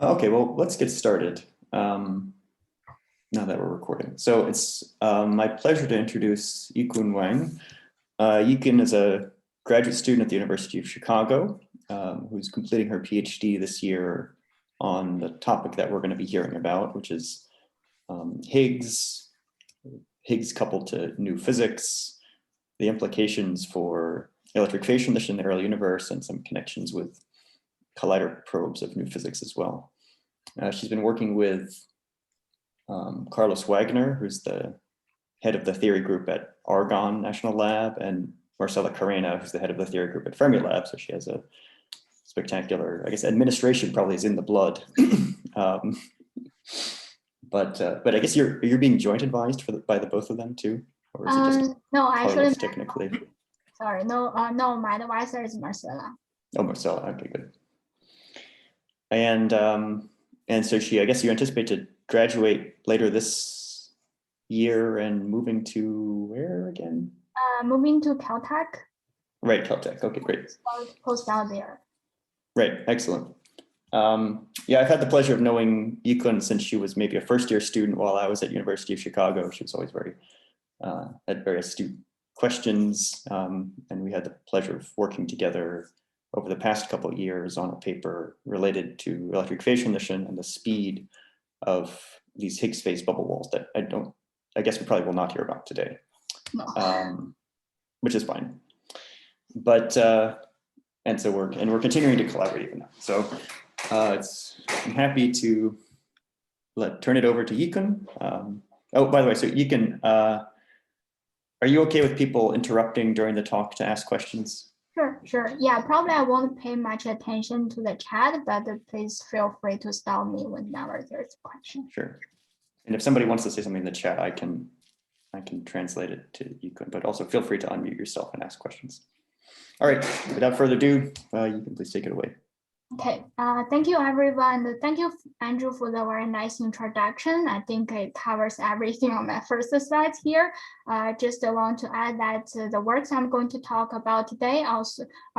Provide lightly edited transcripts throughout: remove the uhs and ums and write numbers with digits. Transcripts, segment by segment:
Okay, well, let's get started now that we're recording. So it's my pleasure to introduce Yikun Wang. Yikun is a graduate student at the University of Chicago who's completing her PhD this year on the topic that we're going to be hearing about, which is Higgs coupled to new physics, the implications for electrification in the early universe, and some connections with collider probes of new physics as well. She's been working with Carlos Wagner, who's the head of the theory group at Argonne National Lab, and Marcela Carena, who's the head of the theory group at Fermilab. So she has a spectacular, I guess, administration probably is in the blood. But I guess you're being joint advised by the both of them too, or is it just no, actually technically? Sorry, no, my advisor is Marcela. Oh, Marcela. Okay, good. And so I guess you anticipate to graduate later this year and moving to where again? Moving to Caltech. Right, Caltech. Okay, great. Postdoc there. Right, excellent. Yeah, I've had the pleasure of knowing Yikun since she was maybe a first-year student while I was at University of Chicago. She was always had very astute questions, and we had the pleasure of working together over the past couple of years on a paper related to electrification and the speed of these Higgs phase bubble walls that I guess we probably will not hear about today, No. Which is fine. But and so we're continuing to collaborate even now. So I'm happy to turn it over to Yikun. Oh, by the way, so Yikun, are you okay with people interrupting during the talk to ask questions? Sure. Yeah, probably I won't pay much attention to the chat, but please feel free to stop me whenever there's a question. Sure. And if somebody wants to say something in the chat, I can translate it to Yikun, but also feel free to unmute yourself and ask questions. All right, without further ado, you can please take it away. Okay, thank you everyone. Thank you, Andrew, for the very nice introduction. I think it covers everything on my first slide here. Just want to add that the works I'm going to talk about today are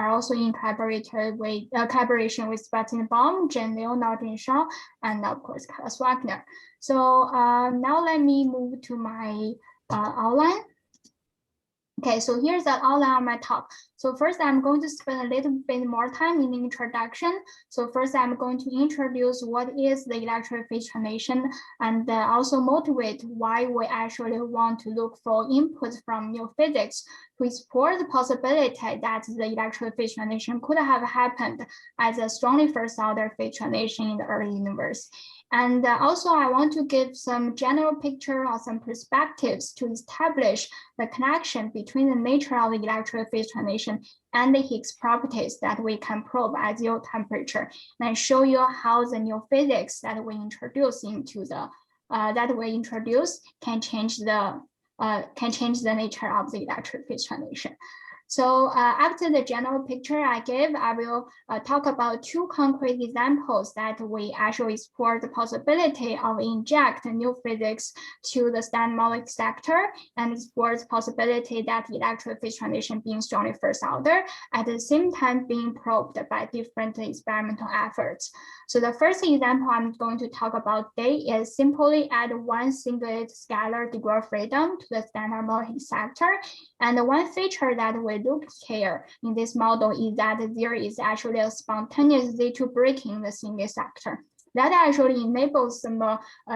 also in collaboration with Sebastian Baum, Jen Liu, Nadine Shao, and of course, Carlos Wagner. So now let me move to my outline. Okay, so here's the outline of my talk. So first, I'm going to spend a little bit more time in the introduction. So first, I'm going to introduce what is the electric phase translation and also motivate why we actually want to look for input from new physics to explore the possibility that the electric phase translation could have happened as a strongly first order phase translation in the early universe. And also, I want to give some general picture or some perspectives to establish the connection between the nature of the electric phase translation and the Higgs properties that we can probe at zero temperature, and show you how the new physics that we introduce into the can change the nature of the electric phase translation. So after the general picture I gave, I will talk about two concrete examples that we actually explore the possibility of inject new physics to the standard sector and explore the possibility that the electric phase translation being strongly first order at the same time being probed by different experimental efforts. So the first example I'm going to talk about today is simply add one singlet scalar degree of freedom to the standard Higgs sector. And the one feature that we look here in this model is that there is actually a spontaneous Z2 breaking in the singlet sector. That actually enables some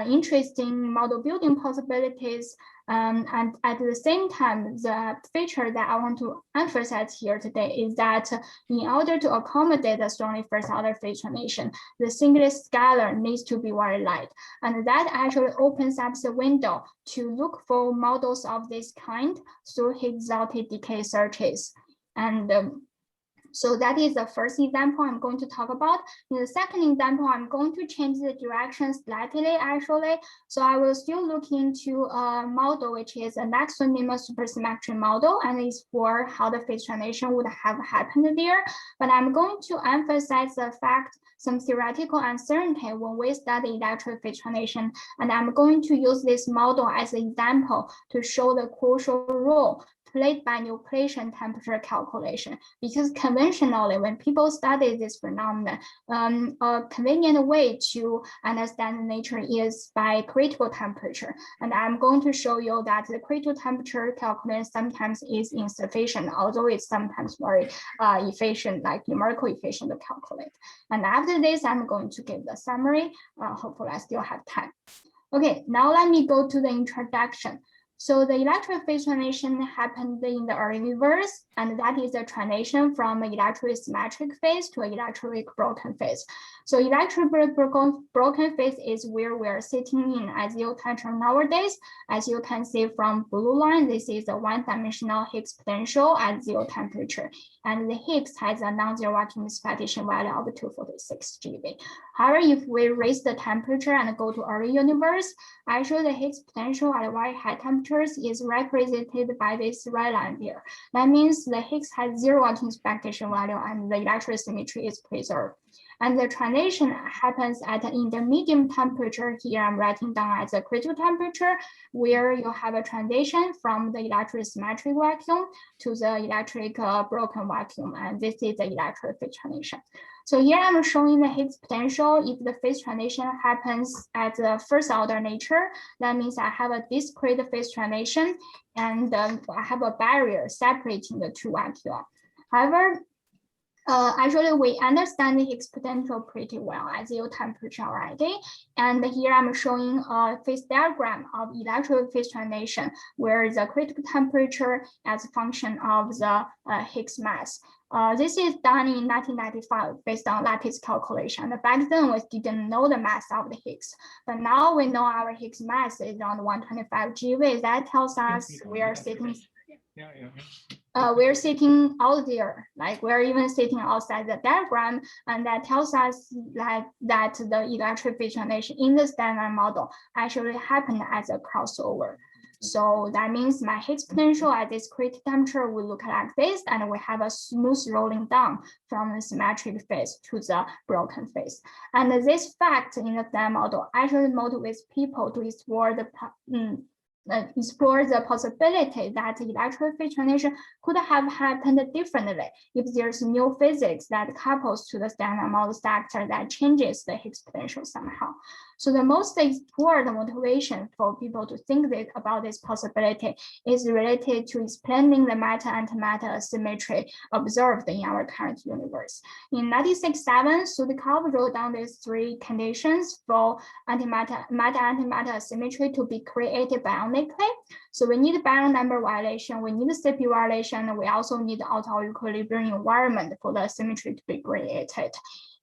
interesting model building possibilities. And at the same time, the feature that I want to emphasize here today is that in order to accommodate the strongly first order phase translation, the singlet scalar needs to be very light. And that actually opens up the window to look for models of this kind through Higgs-exalted decay searches. And so that is the first example I'm going to talk about. In the second example, I'm going to change the direction slightly actually. So I will still look into a model which is a Maxwell-Newman supersymmetric model and explore how the phase translation would have happened there. But I'm going to emphasize the fact some theoretical uncertainty when we study electric phase translation. And I'm going to use this model as an example to show the crucial role calculate by nucleation temperature calculation, because conventionally when people study this phenomenon, a convenient way to understand nature is by critical temperature. And I'm going to show you that the critical temperature calculation sometimes is insufficient, although it's sometimes very efficient, like numerical efficient to calculate. And after this, I'm going to give the summary. Hopefully I still have time. Okay, now let me go to the introduction. So the electric phase transition happened in the early universe, and that is a transition from an electric symmetric phase to an electric broken phase. So electric broken phase is where we are sitting in axial temperature nowadays. As you can see from blue line, this is a one-dimensional Higgs potential at zero temperature, and the Higgs has a non-zero vacuum expectation value of 246 GeV. However, if we raise the temperature and go to early universe, actually the Higgs potential at very high temperatures is represented by this red line here. That means the Higgs has zero vacuum expectation value and the electric symmetry is preserved. And the transition happens at an intermediate temperature. Here I'm writing down as a critical temperature, where you have a transition from the electric symmetric vacuum to the electric broken vacuum. And this is the electric phase transition. So here I'm showing the Higgs potential. If the phase transition happens at the first order nature, that means I have a discrete phase transition and I have a barrier separating the two vacuum. However, actually, we understand the Higgs potential pretty well at zero temperature already. And here I'm showing a phase diagram of electric phase transition, where the critical temperature as a function of the Higgs mass. This is done in 1995 based on lattice calculation. And back then, we didn't know the mass of the Higgs, but now we know our Higgs mass is around 125 GeV. That tells us we are sitting. We're sitting out there, like we're even sitting outside the diagram, and that tells us that the electric phase transition in the standard model actually happened as a crossover. So that means my Higgs potential at this critical temperature will look like this, and we have a smooth rolling down from the symmetric phase to the broken phase. And this fact in the standard model actually motivates people to explore the possibility that electric phase transition could have happened differently if there's new physics that couples to the standard model structure that changes the Higgs potential somehow. So the most explored motivation for people to think about this possibility is related to explaining the matter-antimatter asymmetry observed in our current universe. In 1967, Sudikov wrote down these three conditions for matter-antimatter asymmetry to be created bionically. So we need baryon number violation, we need CPU violation, and we also need auto-equilibrium environment for the asymmetry to be created.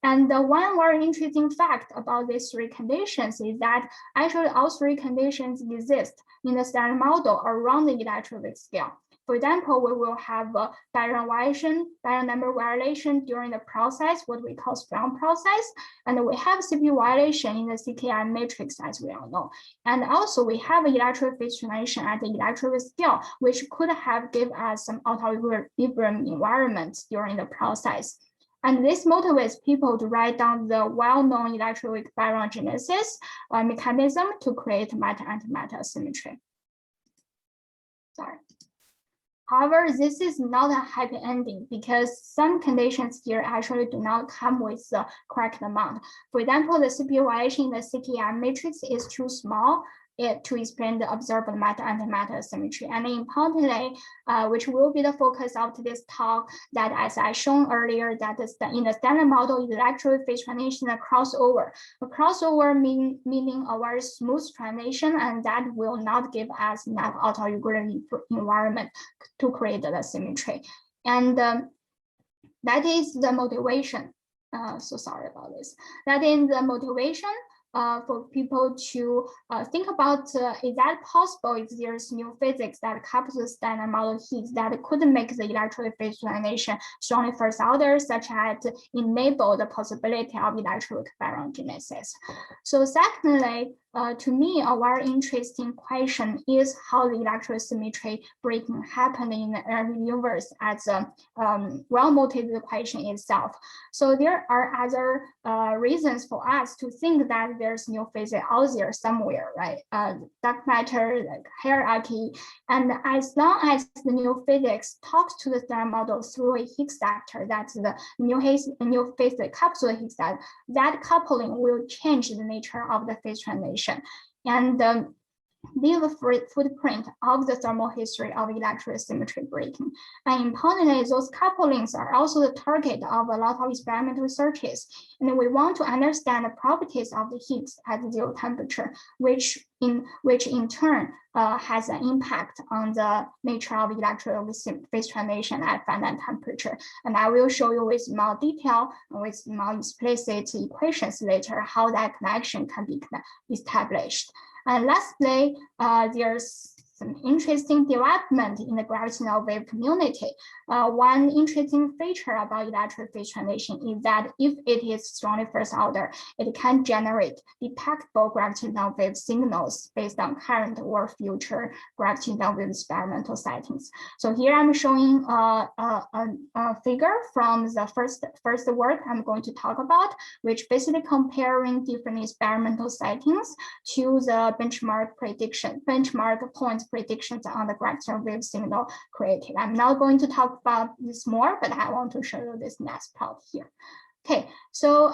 And the one very interesting fact about these three conditions is that actually all three conditions exist in the standard model around the electroweak scale. For example, we will have a baryon number violation during the process, what we call Sprung process, and we have CPU violation in the CKI matrix, as we all know. And also we have an electric phase transition at the electroweak scale, which could have given us some auto-equilibrium environments during the process. And this motivates people to write down the well-known electroweak baryogenesis mechanism to create matter-antimatter asymmetry. Sorry. However, this is not a happy ending because some conditions here actually do not come with the correct amount. For example, the CPU violation in the CKI matrix is too small to explain the observed matter-antimatter asymmetry. And importantly, which will be the focus of today's talk, that as I shown earlier, that is in the standard model, electric phase transition a crossover. A crossover meaning a very smooth transition, and that will not give us enough auto-equilibrium environment to create the symmetry. And that is the motivation. So sorry about this. That is the motivation for people to think about, is that possible if there's new physics that couples the standard model Higgs that could make the electric phase transition strongly first order, such as enable the possibility of electric baryogenesis. So secondly, to me, a very interesting question is how the electric symmetry breaking happened in the early universe as a well-motivated question itself. So there are other reasons for us to think that there's new physics out there somewhere, right? Dark matter, like hierarchy. And as long as the new physics talks to the standard model through a Higgs factor, that's the new physics coupled to the Higgs factor, that coupling will change the nature of the phase transition. And leave a footprint of the thermal history of electrosymmetry breaking. And importantly, those couplings are also the target of a lot of experimental researches. And we want to understand the properties of the Higgs at zero temperature, which in turn has an impact on the nature of electron phase transition at finite temperature. And I will show you with more detail, with more explicit equations later, how that connection can be established. And lastly, there's some interesting development in the gravitational wave community. One interesting feature about electric phase transition is that if it is strongly first order, it can generate detectable gravitational wave signals based on current or future gravitational wave experimental settings. So here I'm showing a figure from the first work I'm going to talk about, which basically comparing different experimental settings to the benchmark points predictions on the gravitational wave signal created. I'm not going to talk about this more, but I want to show you this next plot here. Okay, so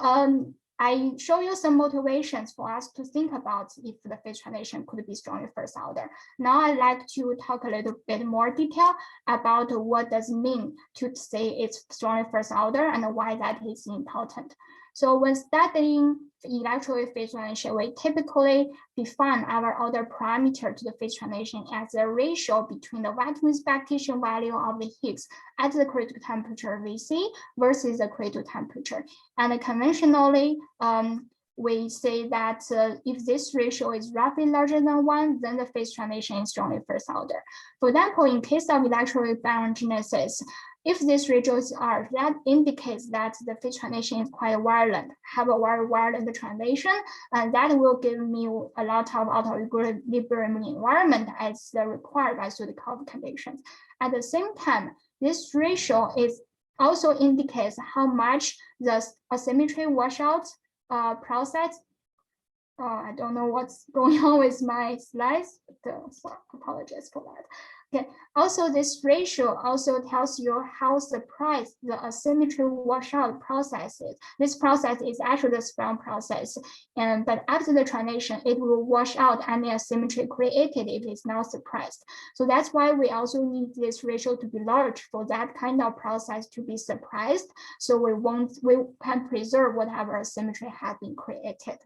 I show you some motivations for us to think about if the phase transition could be strongly first order. Now I'd like to talk a little bit more detail about what does it mean to say it's strongly first order and why that is important. So when studying electroweak phase transition, we typically define our order parameter to the phase transition as a ratio between the vacuum expectation value of the Higgs at the critical temperature Vc versus the critical temperature. And conventionally, we say that if this ratio is roughly larger than 1, then the phase transition is strongly first order. For example, in case of electroweak baryogenesis, if these ratios are, that indicates that the phase transition is quite violent, have a very violent transition, and that will give me a lot of out of equilibrium environment as required by Sudikov conditions. At the same time, this ratio is also indicates how much the asymmetry washout process. I don't know what's going on with my slides, but so apologize for that. Okay. Also, this ratio also tells you how surprised the asymmetry washout process is. This process is actually the Sprung process, but after the transition, it will wash out any asymmetry created if it's not suppressed. So that's why we also need this ratio to be large for that kind of process to be suppressed. So we can preserve whatever asymmetry has been created.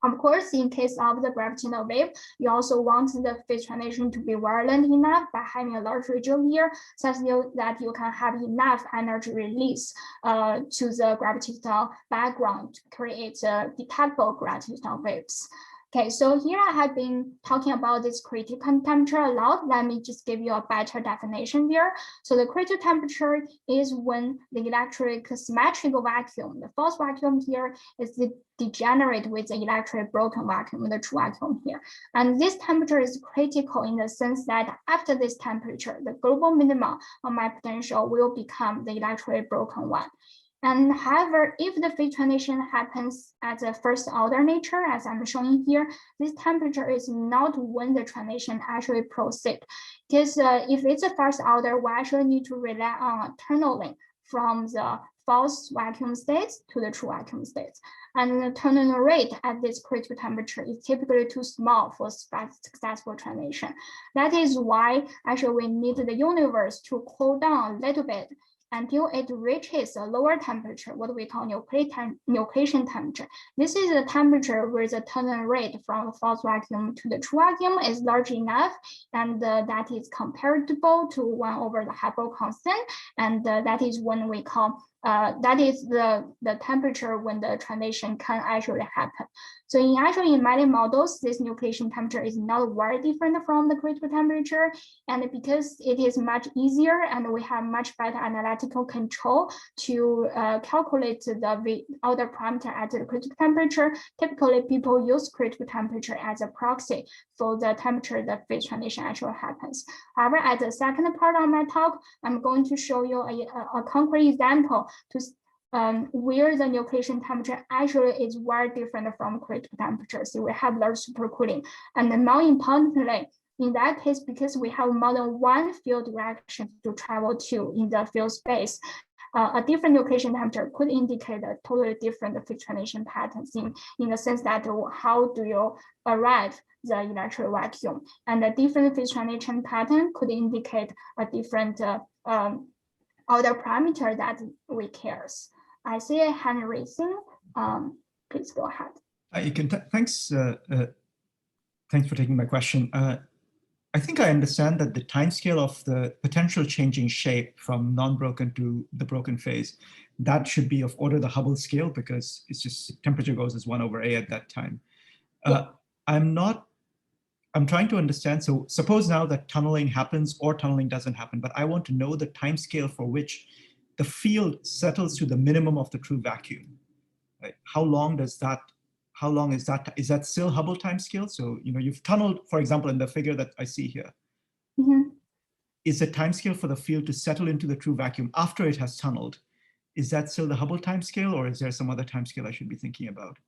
Of course, in case of the gravitational wave, you also want the phase transition to be violent enough by having a large region here, such that you can have enough energy release to the gravitational background to create detectable gravitational waves. Okay, so here I have been talking about this critical temperature a lot. Let me just give you a better definition here. So the critical temperature is when the electric symmetrical vacuum, the false vacuum here, is degenerate with the electric broken vacuum, the true vacuum here. And this temperature is critical in the sense that after this temperature, the global minimum of my potential will become the electric broken one. And however, if the phase transition happens at the first order nature, as I'm showing here, this temperature is not when the transition actually proceeds. Because if it's a first order, we actually need to rely on tunneling from the false vacuum states to the true vacuum states. And the tunneling rate at this critical temperature is typically too small for successful transition. That is why actually we need the universe to cool down a little bit until it reaches a lower temperature, what we call nucleation temperature. This is the temperature where the tunneling rate from false vacuum to the true vacuum is large enough, and that is comparable to 1 over the Hubble constant, and that is when we call that is the temperature when the transition can actually happen. So in many models, this nucleation temperature is not very different from the critical temperature. And because it is much easier and we have much better analytical control to calculate the order parameter at the critical temperature, typically people use critical temperature as a proxy for the temperature the phase transition actually happens. However, at the second part of my talk, I'm going to show you a concrete example where the nucleation temperature actually is very different from critical temperature. So we have large supercooling. And then more importantly, in that case, because we have more than one field direction to travel to in the field space, a different nucleation temperature could indicate a totally different phase transition patterns in the sense that how do you arrive the electric vacuum, and a different phase transition pattern could indicate a different other parameter that we cares. I see a hand raising. Please go ahead. Thanks for taking my question. I think I understand that the timescale of the potential changing shape from non-broken to the broken phase, that should be of order the Hubble scale, because it's just temperature goes as 1/A at that time. Yeah. I'm trying to understand, so suppose now that tunneling happens or tunneling doesn't happen, but I want to know the timescale for which the field settles to the minimum of the true vacuum. Right? How long is that? Is that still Hubble timescale? So, you've tunneled, for example, in the figure that I see here. Mm-hmm. Is the timescale for the field to settle into the true vacuum after it has tunneled? Is that still the Hubble timescale, or is there some other timescale I should be thinking about?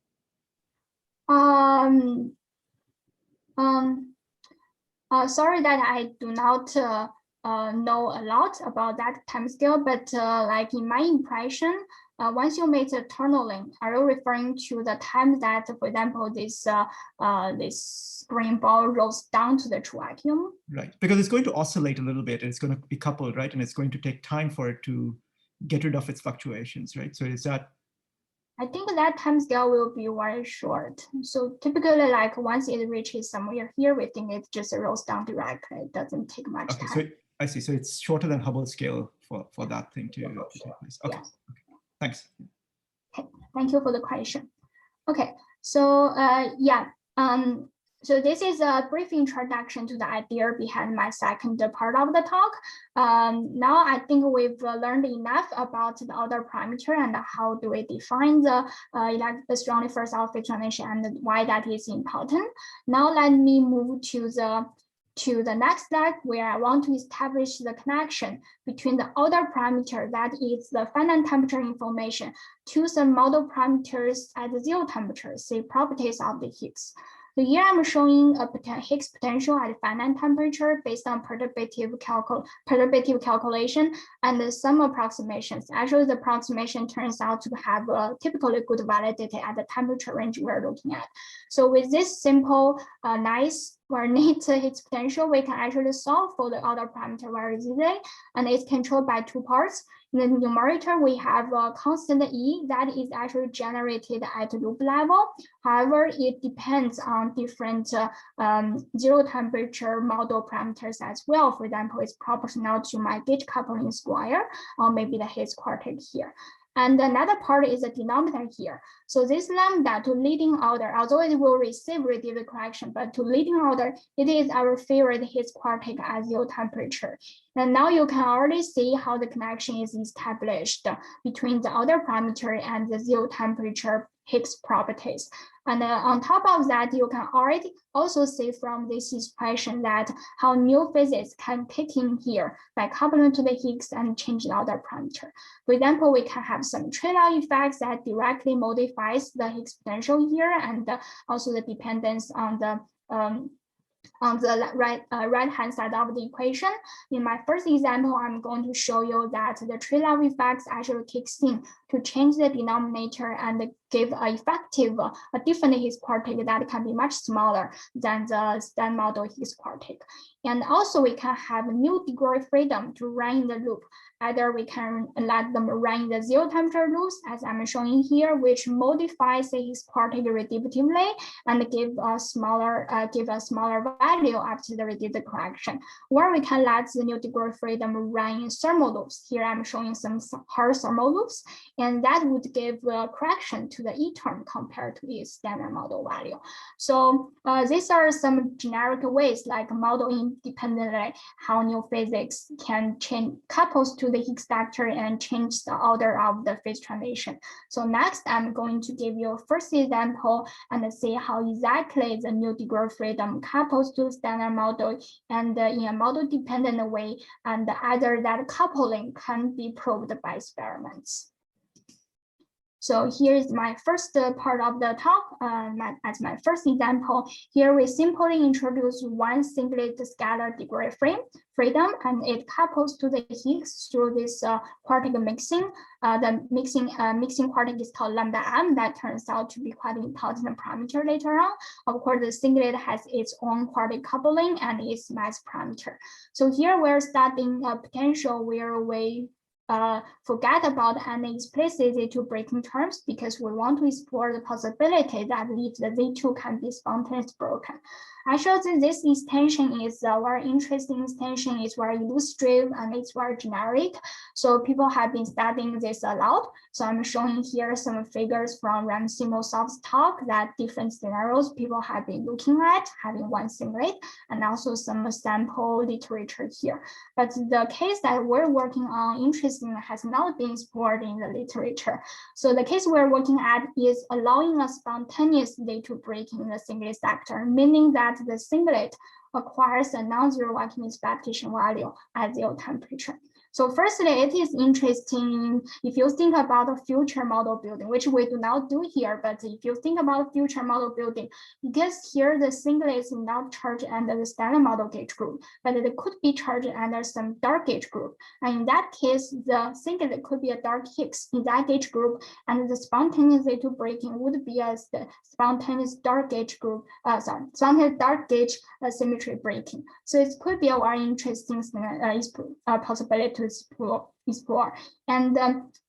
Sorry that I do not know a lot about that timescale, but like in my impression, once you make the tunneling, are you referring to the time that, for example, this green ball rolls down to the true vacuum? Right, because it's going to oscillate a little bit, and it's going to be coupled, right? And it's going to take time for it to get rid of its fluctuations, right? So is that? I think that time scale will be very short. So typically, like once it reaches somewhere here, we think it just rolls down directly. It doesn't take much time. So I see. So it's shorter than Hubble scale for that thing to take place. Okay. Yes. Okay. Thanks. Okay. Thank you for the question. Okay. So so this is a brief introduction to the idea behind my second part of the talk. Now I think we've learned enough about the other parameter and how do we define the strongly first order transition and why that is important. Now let me move to the next slide, where I want to establish the connection between the other parameter, that is the finite temperature information, to some model parameters at the zero temperature, say properties of the Higgs. So here I'm showing a Higgs potential at finite temperature based on perturbative calculation and some approximations. Actually, the approximation turns out to have a typically good validity at the temperature range we're looking at. So with this simple, nice or neat Higgs potential, we can actually solve for the other parameter very easily, and it's controlled by two parts. In the numerator, we have a constant E that is actually generated at loop level. However, it depends on different zero temperature model parameters as well. For example, it's proportional to my gauge coupling square, or maybe the Higgs quartic here. And another part is the denominator here. So this lambda to leading order, although it will receive reduced correction, but to leading order, it is our favorite Higgs quartic at zero temperature. And now you can already see how the connection is established between the other parameter and the zero temperature Higgs properties. And on top of that, you can already also see from this expression that how new physics can kick in here by coupling to the Higgs and change the other parameter. For example, we can have some trade-off effects that directly modifies the Higgs potential here, and also the dependence on the right-hand side of the equation. In my first example, I'm going to show you that the trade-off effects actually kicks in to change the denominator and give a different Higgs quartic that can be much smaller than the standard model Higgs quartic. And also we can have new degree of freedom to run in the loop. Either we can let them run in the zero temperature loops, as I'm showing here, which modifies the Higgs quartic reductively and give a smaller value after the reduced correction. Or we can let the new degree of freedom run in thermal loops. Here I'm showing some hard thermal loops, and that would give a correction to the E term compared to its standard model value. So these are some generic ways, like model independently, how new physics can change couples to the Higgs factor and change the order of the phase transition. So next, I'm going to give you a first example and see how exactly the new degree of freedom couples to the standard model and in a model-dependent way, and either that coupling can be proved by experiments. So here is my first part of the talk. As my first example, here we simply introduce one singlet scalar degree freedom, and it couples to the Higgs through this quartic mixing. The mixing quartic is called lambda m. That turns out to be quite an important parameter later on. Of course, the singlet has its own quartic coupling and its mass parameter. So here we're studying a potential where we forget about any explicit Z2 breaking terms because we want to explore the possibility that if the Z2 can be spontaneously broken. Actually, this extension is a very interesting extension. It's very illustrative and it's very generic. So people have been studying this a lot. So I'm showing here some figures from Ram Simosov's talk that different scenarios people have been looking at having one singlet, and also some sample literature here. But the case that we're working on, interestingly, has not been explored in the literature. So the case we're working at is allowing a spontaneous Z2 breaking in the singlet sector, meaning that the singlet acquires a non-zero vacuum expectation value at zero temperature. So firstly, it is interesting if you think about a future model building, which we do not do here, but if you think about future model building, because here the singlet is not charged under the standard model gauge group, but it could be charged under some dark gauge group. And in that case, the singlet could be a dark Higgs in that gauge group, and the spontaneous Z2 breaking would be a spontaneous dark gauge group, spontaneous dark gauge symmetry breaking. So it could be a very interesting possibility to explore. And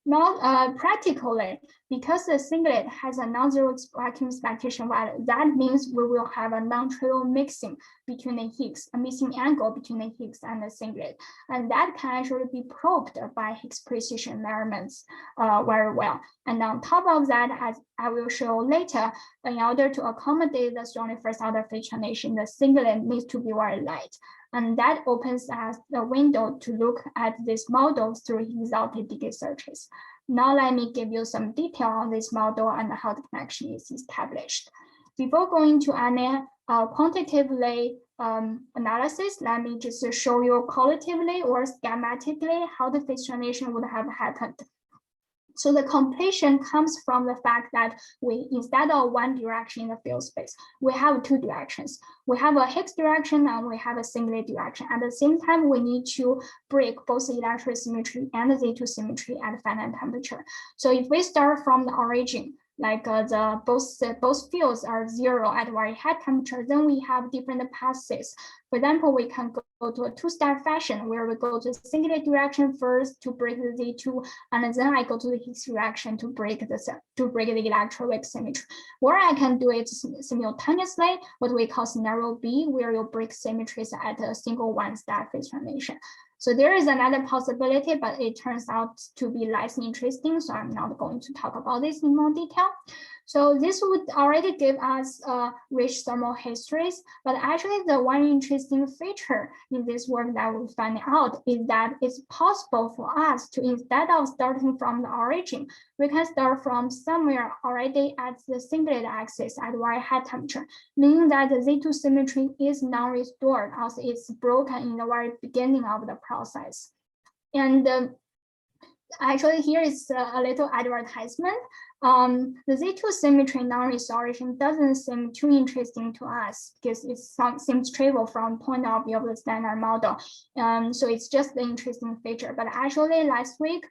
now practically, because the singlet has a non-zero vacuum expectation value, that means we will have a non-trivial mixing between the Higgs, a mixing angle between the Higgs and the singlet. And that can actually be probed by Higgs precision measurements very well. And on top of that, as I will show later, in order to accommodate the strongly first order phase translation, the singlet needs to be very light. And that opens us the window to look at this model through exotic decay searches. Now let me give you some detail on this model and how the connection is established. Before going to any quantitatively analysis, let me just show you qualitatively or schematically how the phase translation would have happened. So the completion comes from the fact that we, instead of one direction in the field space, we have two directions. We have a Higgs direction and we have a singlet direction. At the same time, we need to break both the electric symmetry and the Z2 symmetry at finite temperature. So if we start from the origin, like both fields are zero at very high temperature, then we have different passes. For example, we can go to a two-step fashion where we go to the singlet direction first to break the Z2, and then I go to the Higgs direction to break the electroweak symmetry. Or I can do it simultaneously, what we call scenario B, where you break symmetries at a single one-step phase translation. So there is another possibility, but it turns out to be less interesting. So I'm not going to talk about this in more detail. So this would already give us rich thermal histories, but actually the one interesting feature in this work that we find out is that it's possible for us to, instead of starting from the origin, we can start from somewhere already at the singlet axis at very high temperature, meaning that the Z2 symmetry is non-restored as it's broken in the very beginning of the process. And actually here is a little advertisement. The Z2 symmetry non-restoration doesn't seem too interesting to us because it seems trivial from point of view of the standard model. So it's just the interesting feature. But actually last week,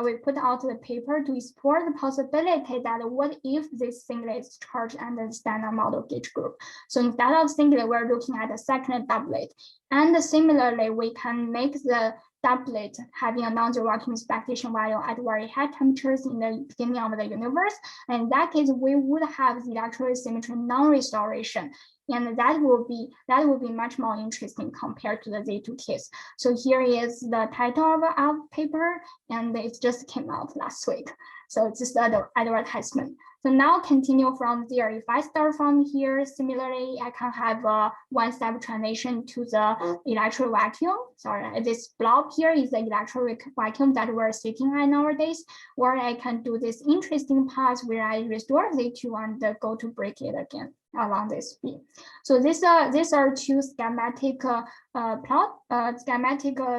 we put out the paper to explore the possibility that what if this singlet is charged under the standard model gauge group. So instead of singlet, we're looking at a second doublet. And similarly, we can make the doublet having a non-zero vacuum expectation value at very high temperatures in the beginning of the universe. And in that case, we would have the electroweak symmetry non-restoration. And that will be much more interesting compared to the Z2 case. So here is the title of our paper, and it just came out last week. So it's just an advertisement. So now continue from there. If I start from here, similarly, I can have a one-step translation to the electric vacuum. Sorry, this blob here is the electric vacuum that we're sitting at nowadays, or I can do this interesting path where I restore Z2 and go to break it again. along this beam. So these are two schematic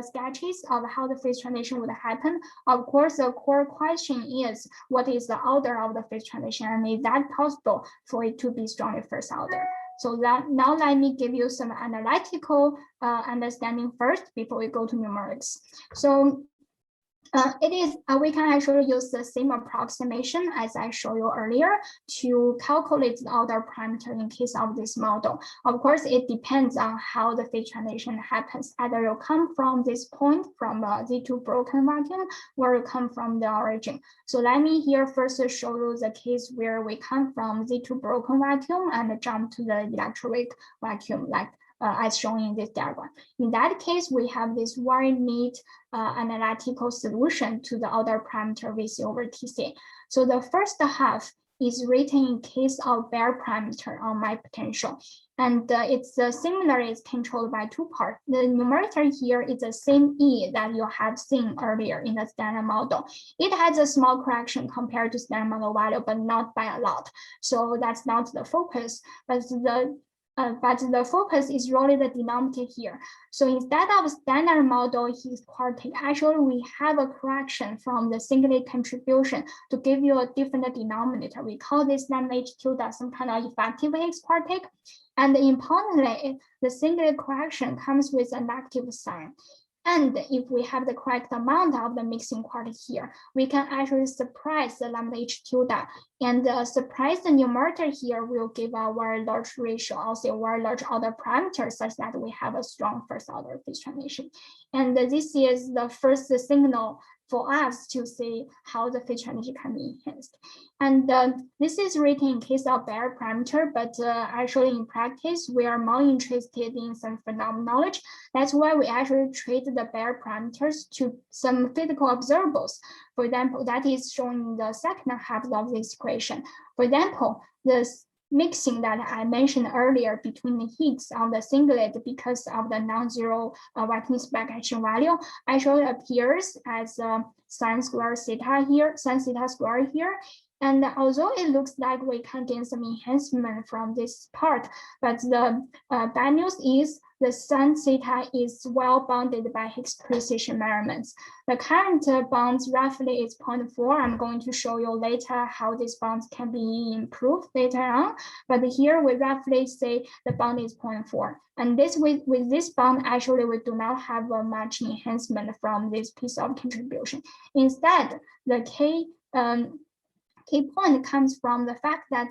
sketches of how the phase transition would happen. Of course, the core question is, what is the order of the phase transition, and is that possible for it to be strongly first order? So now let me give you some analytical understanding first before we go to numerics. So we can actually use the same approximation as I showed you earlier to calculate the order parameter in case of this model. Of course, it depends on how the phase transition happens. Either you come from this point from Z2 broken vacuum, or you come from the origin. So let me here first show you the case where we come from Z2 broken vacuum and jump to the electroweak vacuum, like as shown in this diagram. In that case, we have this very neat analytical solution to the order parameter VC over TC. So the first half is written in case of bare parameter on my potential. And it's similar, it's controlled by two parts. The numerator here is the same E that you have seen earlier in the standard model. It has a small correction compared to standard model value, but not by a lot. So that's not the focus, but the focus is really the denominator here. So instead of standard model Higgs quartic, actually we have a correction from the singlet contribution to give you a different denominator. We call this lambda H tilde some kind of effective Higgs quartic. And importantly, the singlet correction comes with a negative sign. And if we have the correct amount of the mixing quartic here, we can actually suppress the lambda H tilde. And suppress the numerator here will give a very large ratio, also a very large order parameter, such that we have a strong first order phase transition. And this is the first signal for us to see how the phase transition can be enhanced. And this is written in case of bare parameter, but actually in practice, we are more interested in some phenomenology. That's why we actually treat the bare parameters to some physical observables. For example, that is shown in the second half of this equation. For example, this mixing that I mentioned earlier between the Higgs on the singlet because of the non-zero vacuum spec action value actually appears as sin square theta here, sin theta square here. And although it looks like we can gain some enhancement from this part, but the bad news is the sin theta is well bounded by Higgs precision measurements. The current bounds roughly is 0.4. I'm going to show you later how these bounds can be improved later on. But here we roughly say the bound is 0.4. And this with this bound, actually, we do not have much enhancement from this piece of contribution. Instead, the key point comes from the fact that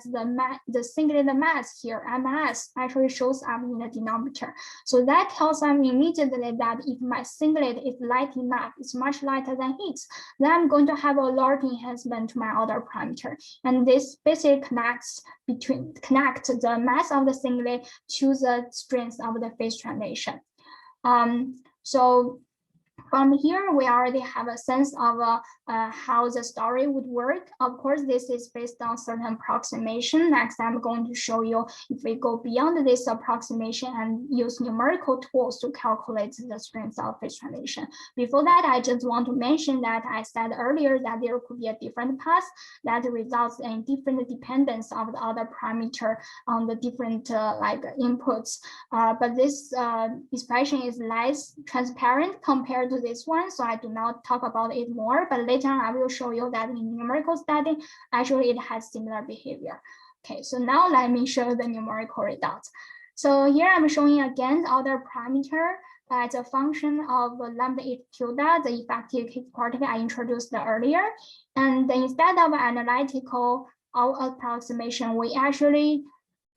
the singlet mass here, MS, actually shows up in the denominator. So that tells us immediately that if my singlet is light enough, it's much lighter than Higgs, then I'm going to have a large enhancement to my order parameter. And this basically connects the mass of the singlet to the strength of the phase transition. So from here, we already have a sense of how the story would work. Of course, this is based on certain approximation. Next, I'm going to show you if we go beyond this approximation and use numerical tools to calculate the strength of phase transition. Before that, I just want to mention that I said earlier that there could be a different path that results in different dependence of the other parameter on the different inputs. But this expression is less transparent compared to this one, so I do not talk about it more, but later on I will show you that in numerical study, actually it has similar behavior. Okay, so now let me show the numerical results. So here I'm showing again the order parameter as a function of lambda H tilde, the effective Higgs particle I introduced earlier. And instead of analytical approximation, we actually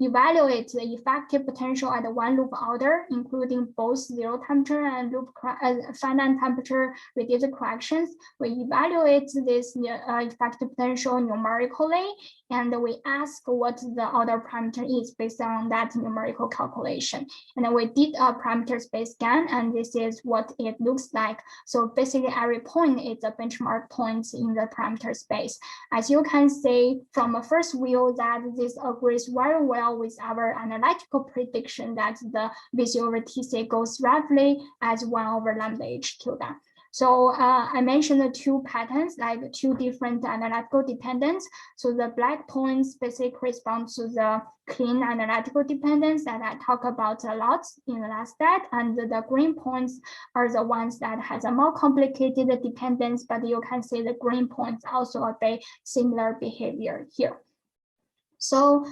evaluate the effective potential at one loop order, including both zero temperature and loop finite temperature reduced corrections. We evaluate this effective potential numerically, and we ask what the order parameter is based on that numerical calculation. And then we did a parameter space scan, and this is what it looks like. So basically every point is a benchmark point in the parameter space. As you can see from a first view that this agrees very well with our analytical prediction that the VC over TC goes roughly as 1 over lambda H tilde. So I mentioned the two patterns, like two different analytical dependence. So the black points basically correspond to the clean analytical dependence that I talked about a lot in the last step, and the green points are the ones that has a more complicated dependence, but you can see the green points also a bit similar behavior here. So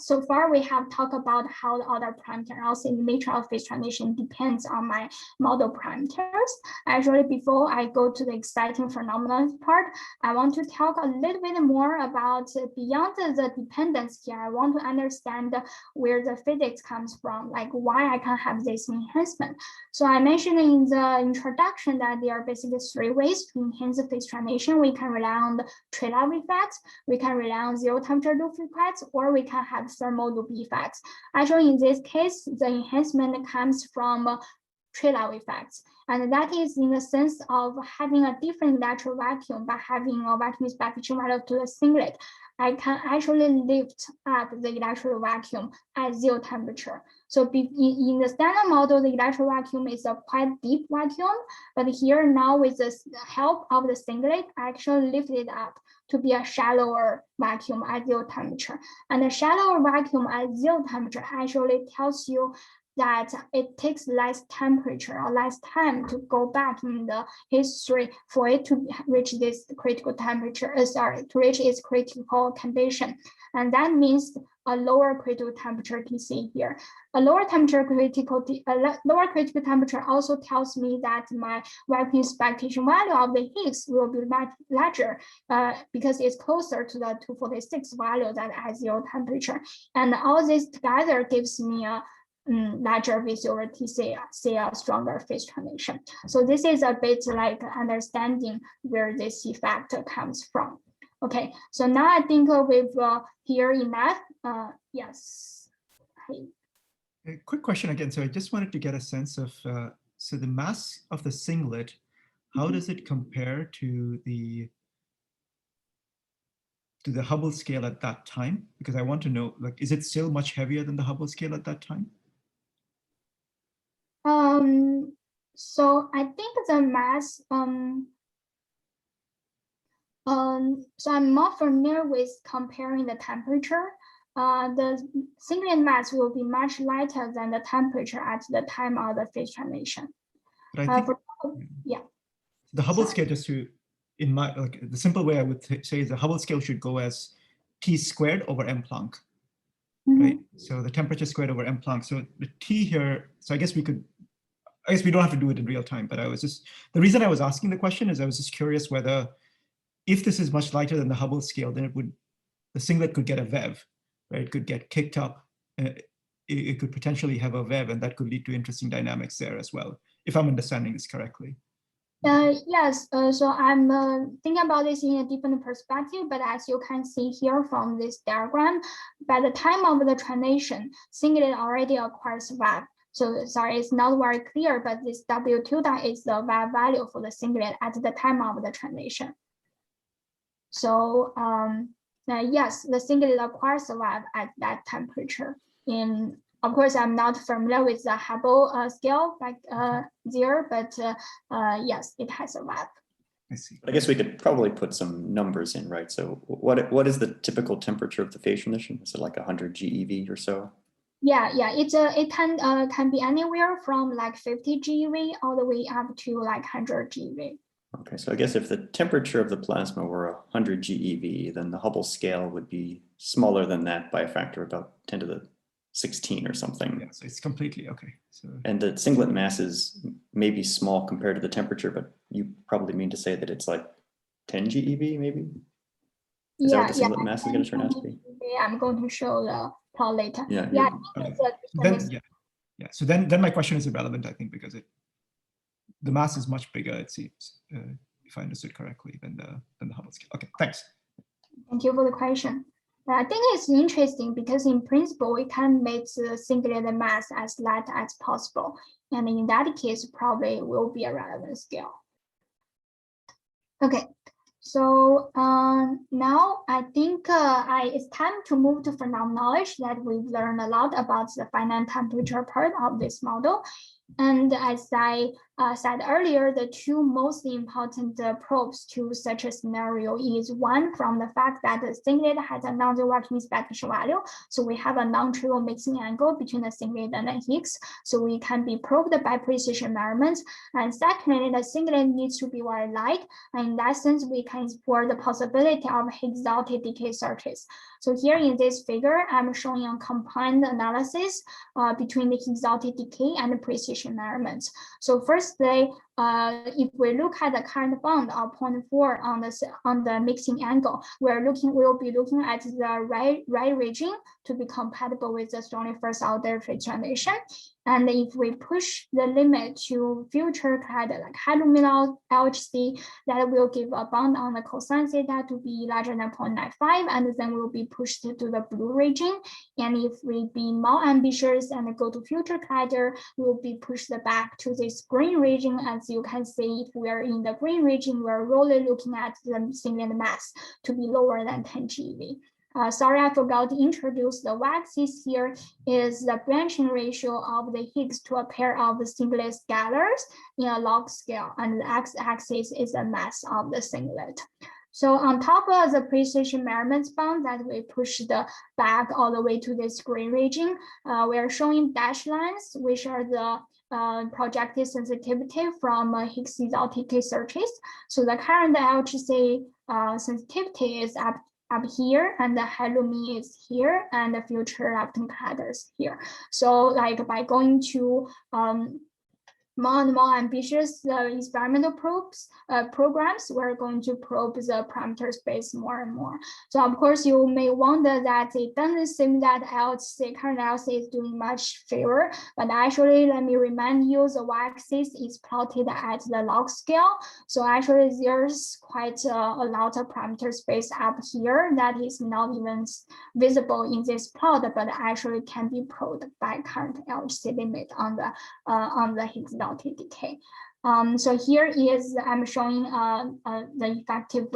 so far we have talked about how the other parameters, also the nature of phase transition depends on my model parameters. Actually, before I go to the exciting phenomenon part, I want to talk a little bit more about beyond the dependence here. I want to understand where the physics comes from, like why I can have this enhancement. So I mentioned in the introduction that there are basically three ways to enhance the phase transition. We can rely on the trade-off effects, we can rely on zero temperature loop effects, or we can have thermal loop effects. Actually, in this case, the enhancement comes from trade-off effects. And that is in the sense of having a different electron vacuum, but having a vacuum specification value to the singlet. I can actually lift up the electron vacuum at zero temperature. So in the standard model, the electron vacuum is a quite deep vacuum, but here now with the help of the singlet, I actually lift it up to be a shallower vacuum at zero temperature. And the shallower vacuum at zero temperature actually tells you that it takes less temperature or less time to go back in the history for it to reach this critical temperature, to reach its critical condition. And that means a lower critical temperature TC here. A lower critical temperature also tells me that my vacuum expectation value of the Higgs will be much larger because it's closer to the 246 value that at zero temperature. And all this together gives me a larger visibility, say a stronger phase transition. So this is a bit like understanding where this effect comes from. Okay, so now I think we've heard enough. Yes. A quick question again. So I just wanted to get a sense of, so the mass of the singlet, how does it compare to the Hubble scale at that time? Because I want to know, like, is it still much heavier than the Hubble scale at that time? So I think the mass, so I'm not familiar with comparing the temperature. The singlet mass will be much lighter than the temperature at the time of the phase transition. But I think, yeah. The Hubble scale, just to, in my, like, the simple way I would say is the Hubble scale should go as T squared over M Planck. Right? So the temperature squared over M Planck. So the T here, so I guess we don't have to do it in real time, but the reason I was asking the question is I was just curious whether, if this is much lighter than the Hubble scale, then the singlet could get a VEV, right? It could get kicked up. It could potentially have a VEV, and that could lead to interesting dynamics there as well, if I'm understanding this correctly. Yes, so I'm thinking about this in a different perspective, but as you can see here from this diagram, by the time of the transition, singlet already acquires VEV. So sorry, it's not very clear, but this W2 is the VEV value for the singlet at the time of the transition. So yes, the singlet acquires the VEV at that temperature. Of course, I'm not familiar with the Hubble scale back there, but yes, it has a VEV. I see. I guess we could probably put some numbers in, right? So what is the typical temperature of the phase transition? Is it like 100 GeV or so? Yeah, it can be anywhere from like 50 GeV all the way up to like 100 GeV. Okay, so I guess if the temperature of the plasma were 100 GeV, then the Hubble scale would be smaller than that by a factor of about 10 to the 16 or something. Yeah, so it's completely okay. So, and the singlet mass is maybe small compared to the temperature, but you probably mean to say that it's like 10 GeV maybe? Is that what the singlet mass is going to turn out to be? I'm going to show the plot later. So then my question is irrelevant, I think, because the mass is much bigger, it seems, if I understood correctly, than the Hubble scale. Okay, thanks. Thank you for the question. I think it's interesting because in principle, we can make the singlet mass as light as possible. And in that case, probably will be a relevant scale. Okay, so now I think it's time to move to phenomenology that we've learned a lot about the finite temperature part of this model. And as I said earlier, the two most important probes to such a scenario is one, from the fact that the singlet has a non-zero vacuum expectation value. So we have a non-trivial mixing angle between the singlet and the Higgs. So we can be probed by precision measurements. And secondly, the singlet needs to be very light. And in that sense, we can explore the possibility of Higgs-dotted decay searches. So here in this figure, I'm showing a combined analysis between the Higgs-dotted decay and the precision measurements. So firstly, if we look at the current bond of 0.4 on the mixing angle, we'll be looking at the right region to be compatible with the strongly first order phase transition. And if we push the limit to future clad like hydromineral LHC, that will give a bond on the cosine theta to be larger than 0.95, and then we'll be pushed to the blue region. And if we be more ambitious and go to future clatter, we'll be pushed back to this green region. As you can see, if we are in the green region, we're really looking at the singlet mass to be lower than 10 GeV. Sorry, I forgot to introduce the y-axis here is the branching ratio of the Higgs to a pair of singlet scalars in a log scale, and the x-axis is the mass of the singlet. So on top of the precision measurements bond that we pushed back all the way to this green region, we are showing dashed lines, which are the projected sensitivity from Higgs-dotted decay searches. So the current LHC sensitivity is up here, and the halloumi is here, and the future lepton clatters here. So like by going to more and more ambitious experimental programs, we're going to probe the parameter space more and more. So of course, you may wonder that it doesn't seem that current LHC is doing much favor, but actually, let me remind you, the y-axis is plotted at the log scale. So actually, there's quite a lot of parameter space up here that is not even visible in this plot, but actually can be probed by current LHC limit on the Higgs-dotted decay. So here is I'm showing the effective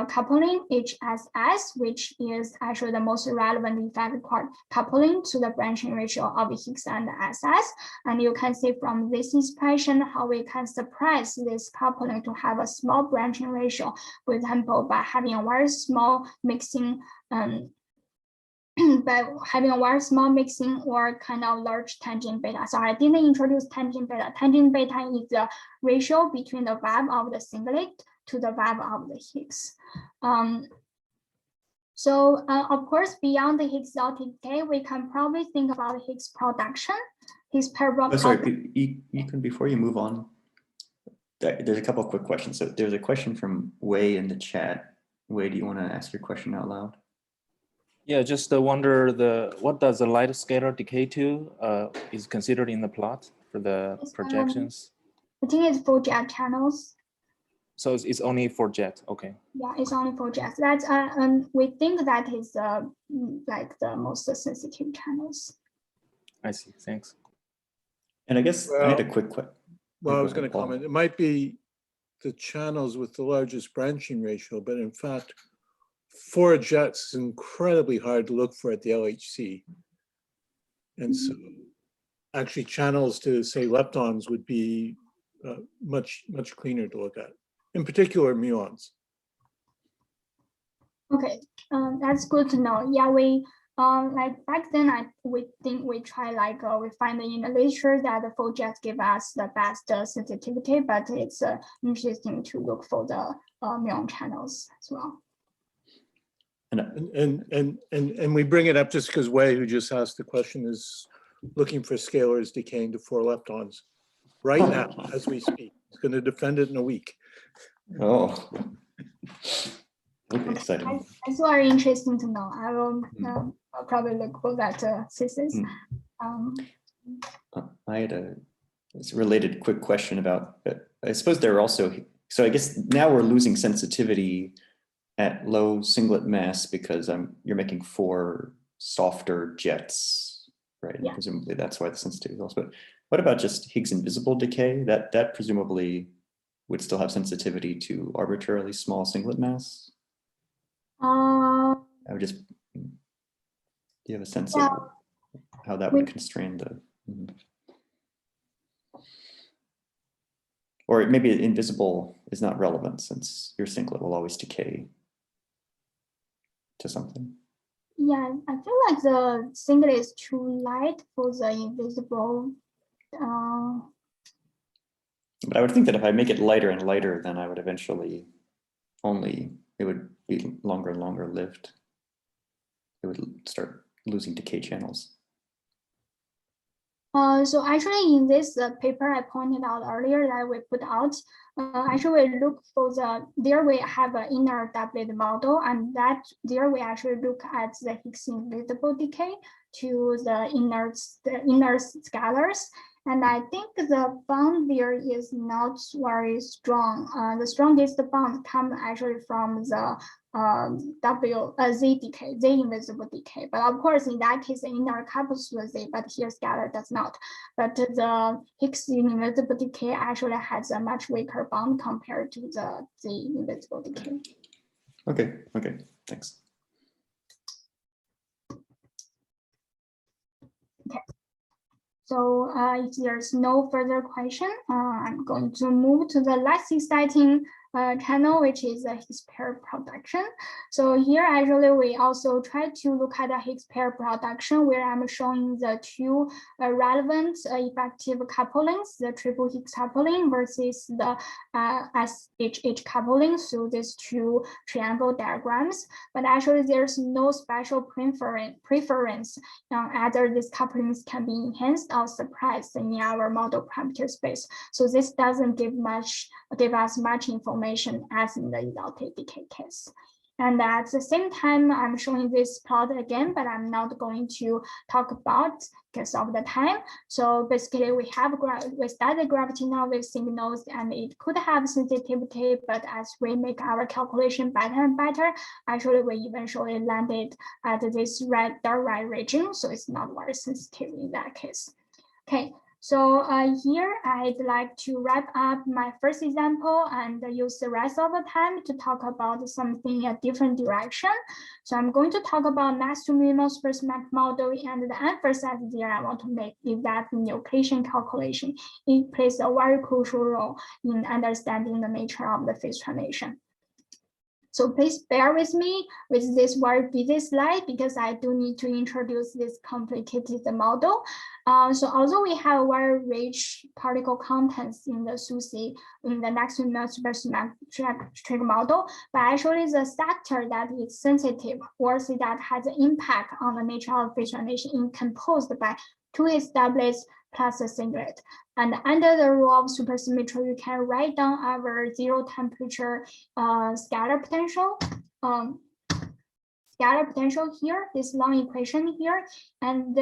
coupling HSS, which is actually the most relevant effective coupling to the branching ratio of Higgs and SS. And you can see from this expression how we can suppress this coupling to have a small branching ratio, for example, by having a very small mixing by having a very small mixing or kind of large tangent beta. So I didn't introduce tangent beta. Tangent beta is the ratio between the web of the singlet to the web of the Higgs. So of course, beyond the Higgs-dotted decay, we can probably think about Higgs production, Higgs parabolic. Oh, sorry, you can, before you move on, there's a couple of quick questions. So there's a question from Wei in the chat. Wei, do you want to ask your question out loud? Yeah, just wonder what does the light scalar decay to is considered in the plot for the projections? I think it's for jet channels. So it's only for jet, okay. Yeah, it's only for jets. That's we think that is like the most sensitive channels. I see, thanks. And I guess I had a quick question. Well, I was going to comment. It might be the channels with the largest branching ratio, but in fact, for jets, it's incredibly hard to look for at the LHC. And so actually channels to say leptons would be much cleaner to look at, in particular muons. Okay, that's good to know. Yeah, we like back then we think we try like we find in the literature that the full jets give us the best sensitivity, but it's interesting to look for the muon channels as well. And we bring it up just because Wei, who just asked the question, is looking for scalars decaying to 4 leptons right now as we speak. He's going to defend it in a week. Oh, okay, exciting. That's very interesting to know. I will I'll probably look for that thesis. I had a related quick question about, I suppose there are also, so I guess now we're losing sensitivity at low singlet mass because you're making 4 softer jets, right? Yeah. Presumably that's why the sensitivity is lost. But what about just Higgs invisible decay? That presumably would still have sensitivity to arbitrarily small singlet mass? I would just, do you have a sense of how that would constrain the? or maybe invisible is not relevant since your singlet will always decay to something. Yeah, I feel like the singlet is too light for the invisible. But I would think that if I make it lighter and lighter, then I would eventually it would be longer and longer lived. It would start losing decay channels. So actually in this paper I pointed out earlier that we put out, actually we look for there we have an inner doublet model, and that there we actually look at the Higgs invisible decay to the inner scalars. And I think the bond there is not very strong. The strongest bond comes actually from the Z decay, Z invisible decay. But of course, in that case, the inner couples to the Z, but here scalar does not. But the Higgs invisible decay actually has a much weaker bond compared to the Z invisible decay. Okay, thanks. Okay. So if there's no further question, I'm going to move to the last exciting channel, which is the Higgs pair production. So here actually we also try to look at the Higgs pair production, where I'm showing the two relevant effective couplings, the triple Higgs coupling versus the SHH coupling through these two triangle diagrams. But actually there's no special preference on either these couplings can be enhanced or suppressed in our model parameter space. So this doesn't give us much information as in the exalted decay case. And at the same time, I'm showing this plot again, but I'm not going to talk about because of the time. So basically, we studied gravitational wave signals, and it could have sensitivity, but as we make our calculation better and better, actually we eventually landed at this dark red region, so it's not very sensitive in that case. Okay. So here I'd like to wrap up my first example and use the rest of the time to talk about something in a different direction. So I'm going to talk about max to minimum supersymmetric model, and the emphasis there I want to make is that nucleation calculation, it plays a very crucial role in understanding the nature of the phase transition. So please bear with me with this very busy slide because I do need to introduce this complicated model. So although we have very rich particle contents in the SUSY, in the next supersymmetric model, but actually the sector that is sensitive or that has an impact on the nature of phase transition is composed by two Higgs doublets plus a singlet. And under the rule of supersymmetry, you can write down our zero temperature scalar potential. Scalar potential here, this long equation here. And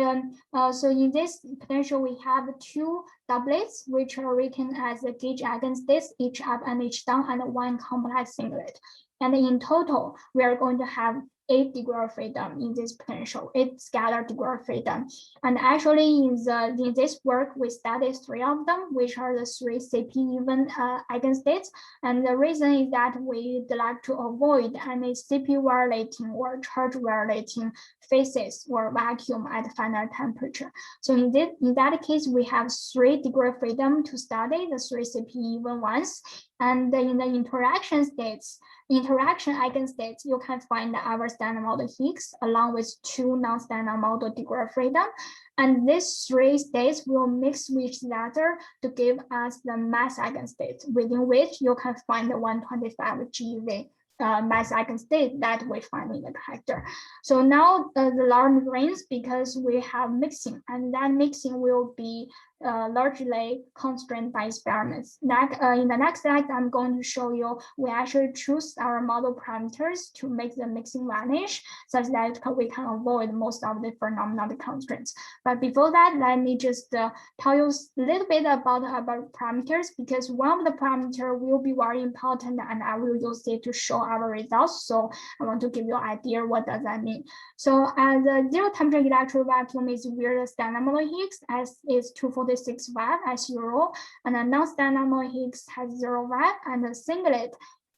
so in this potential, we have two doublets, which are written as a gauge eigenstates, each up and each down, and one complex singlet. And in total, we are going to have 8 degree of freedom in this potential, 8 scalar degree of freedom. And actually in this work, we studied 3 of them, which are the 3 CP even eigenstates. And the reason is that we'd like to avoid any CP violating or charge violating phases or vacuum at final temperature. So in that case, we have 3 degree of freedom to study the 3 CP even ones. And in the interaction eigenstates, you can find our standard model Higgs along with 2 non-standard model degree of freedom. And these 3 states will mix with each other to give us the mass eigenstate, within which you can find the 125 GeV mass eigenstate that we find in the detector. So now the alarm rings because we have mixing, and that mixing will be largely constrained by experiments. In the next slide, I'm going to show you we actually choose our model parameters to make the mixing vanish, such that we can avoid most of the phenomenology constraints. But before that, let me just tell you a little bit about our parameters, because one of the parameters will be very important, and I will use it to show our results. So I want to give you an idea what does that mean. So as a zero temperature electron vacuum is where the standard model Higgs is 246 watt as 0, and a non-standard model Higgs has 0 watt, and the singlet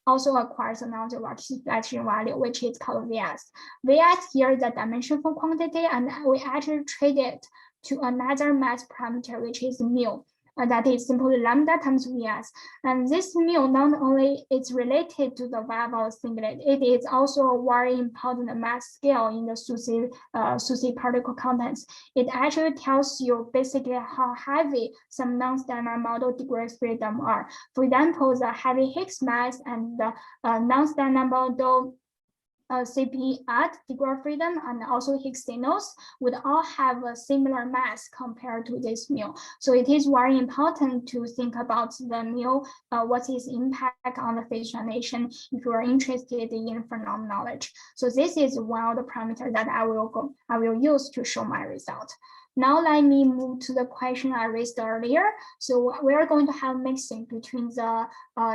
also acquires a non-zero reflection value, which is called Vs. Vs here is the dimension for quantity, and we actually trade it to another mass parameter, which is mu. that is simply lambda times Vs. And this mu not only is related to the web of singlet, it is also a very important mass scale in the SUSY particle contents. It actually tells you basically how heavy some non-standard model degree of freedom are. For example, the heavy Higgs mass and the non-standard model CP at degree of freedom and also Higgs signals would all have a similar mass compared to this mu. So it is very important to think about the mu, what is impact on the phase transition if you are interested in phenomenology. So this is one of the parameters that I will use to show my result. Now let me move to the question I raised earlier. So we are going to have mixing between the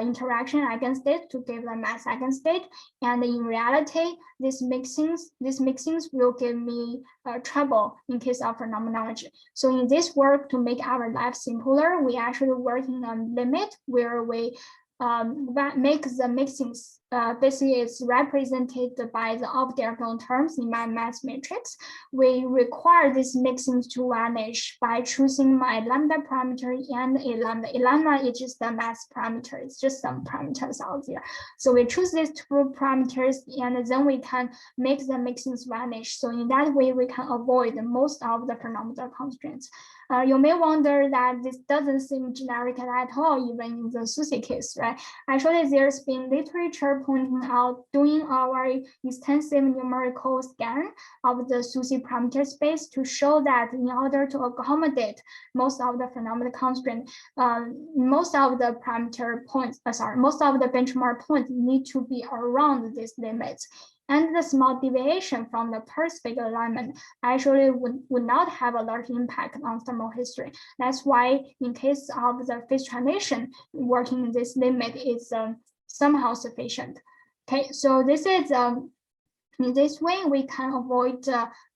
interaction eigenstate to give the mass eigenstate, and in reality, these mixings will give me trouble in case of phenomenology. So in this work, to make our life simpler, we actually working on limit where we make the mixings basically is represented by the off-diagonal terms in my mass matrix. We require these mixings to vanish by choosing my lambda parameter and a lambda. A lambda is just the mass parameter. It's just some parameters out there. So we choose these two parameters and then we can make the mixings vanish. So in that way, we can avoid most of the phenomenal constraints. You may wonder that this doesn't seem generic at all, even in the SUSY case, right? Actually, there's been literature pointing out doing our extensive numerical scan of the SUSY parameter space to show that in order to accommodate most of the phenomenal constraint, most of the parameter points, most of the benchmark points need to be around these limits. And the small deviation from the per-spec alignment actually would not have a large impact on thermal history. That's why in case of the phase transition, working in this limit is somehow sufficient. Okay, so this is in this way, we can avoid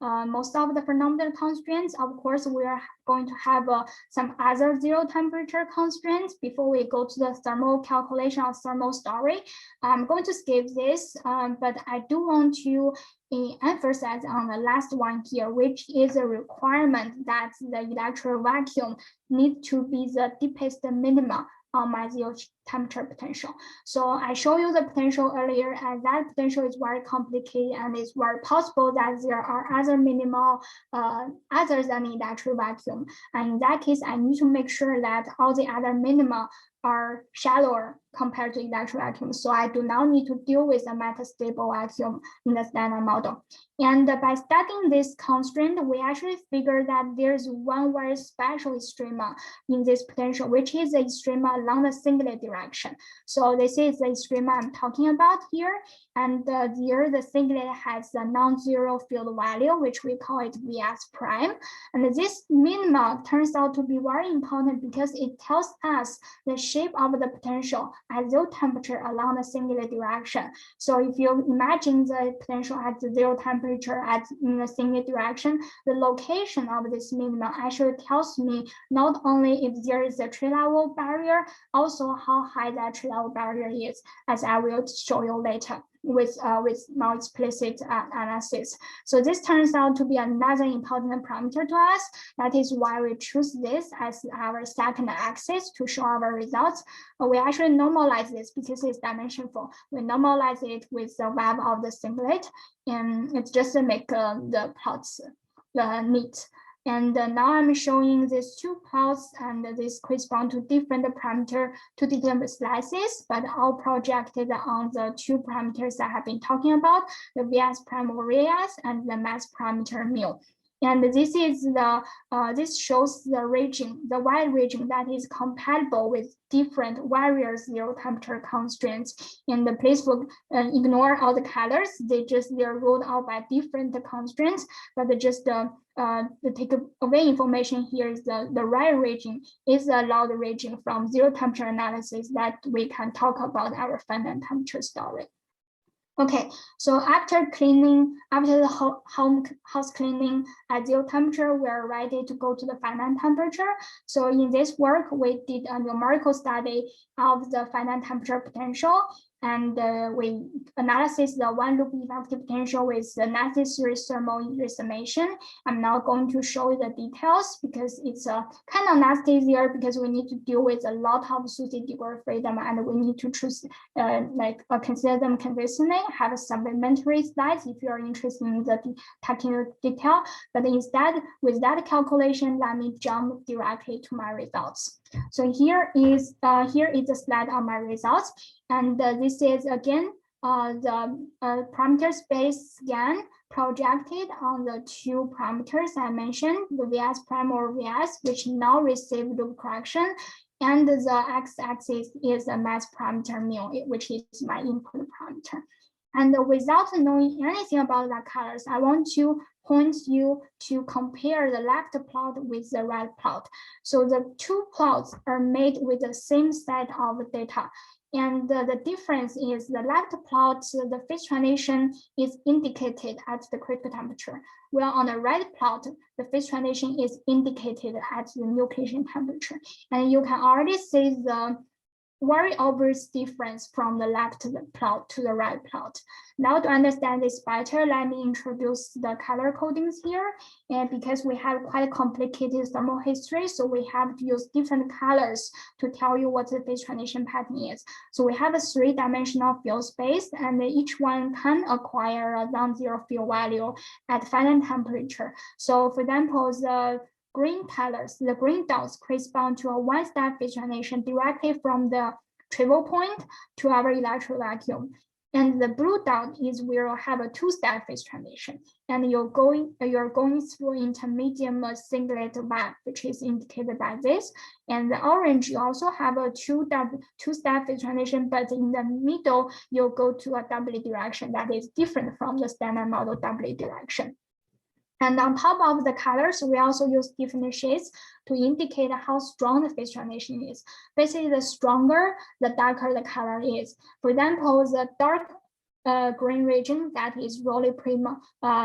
most of the phenomenal constraints. Of course, we are going to have some other zero temperature constraints before we go to the thermal calculation of thermal story. I'm going to skip this, but I do want to emphasize on the last one here, which is a requirement that the electron vacuum needs to be the deepest minima on my zero temperature potential. So I show you the potential earlier, and that potential is very complicated, and it's very possible that there are other minimal other than the electron vacuum. And in that case, I need to make sure that all the other minima are shallower compared to electron vacuum. So I do not need to deal with a metastable vacuum in the standard model. And by studying this constraint, we actually figure that there's one very special extrema in this potential, which is the extrema along the singlet direction. So this is the extrema I'm talking about here. And here the singlet has a non-zero field value, which we call it Vs prime. And this minima turns out to be very important because it tells us the shape of the potential at zero temperature along the singlet direction. So if you imagine the potential at the zero temperature in the singlet direction, the location of this minima actually tells me not only if there is a tree level barrier, also how high that tree level barrier is, as I will show you later with more explicit analysis. So this turns out to be another important parameter to us. That is why we choose this as our second axis to show our results. We actually normalize this because it's dimensionful. We normalize it with the web of the singlet, and it's just to make the plots neat. And now I'm showing these two plots, and this correspond to different parameter to different slices, but all projected on the two parameters I have been talking about, the Vs prime over Vs and the mass parameter mu. And this is the this shows the region, the wide region that is compatible with different various zero temperature constraints. And please ignore all the colors; they're ruled out by different constraints. But just the take away information here is the right region is the allowed region from zero temperature analysis that we can talk about our finite temperature story. Okay, so after the house cleaning at zero temperature, we're ready to go to the finite temperature. So in this work, we did a numerical study of the finite temperature potential. And we analyze the one loop effective potential with the necessary thermal estimation. I'm not going to show you the details because it's a kind of nasty easier because we need to deal with a lot of SUSY degree of freedom and we need to choose consider them consistently, have a supplementary slides if you're interested in the technical detail. But instead, with that calculation, let me jump directly to my results. So here is a slide on my results. And this is again the parameter space scan projected on the two parameters I mentioned, the VS prime or VS, which now receive loop correction. And the x-axis is the mass parameter mu, which is my input parameter. And without knowing anything about the colors, I want to point you to compare the left plot with the right plot. So the two plots are made with the same set of data. And the difference is the left plot, the phase transition is indicated at the critical temperature, while on the right plot, the phase transition is indicated at the nucleation temperature. And you can already see the very obvious difference from the left plot to the right plot. Now to understand this better, let me introduce the color codings here. And because we have quite a complicated thermal history, so we have to use different colors to tell you what the phase transition pattern is. So we have a three-dimensional field space, and each one can acquire a non-zero field value at finite temperature. So for example, the green colors, the green dots correspond to a one-step phase transition directly from the trivial point to our electron vacuum. And the blue dot is where you have a two-step phase transition. And you're going through intermediate singlet web, which is indicated by this. And the orange, you also have a two-step phase transition, but in the middle, you'll go to a doublet direction that is different from the standard model doublet direction. And on top of the colors, we also use different shades to indicate how strong the phase transition is. Basically, the stronger, the darker the color is. For example, the dark green region that is really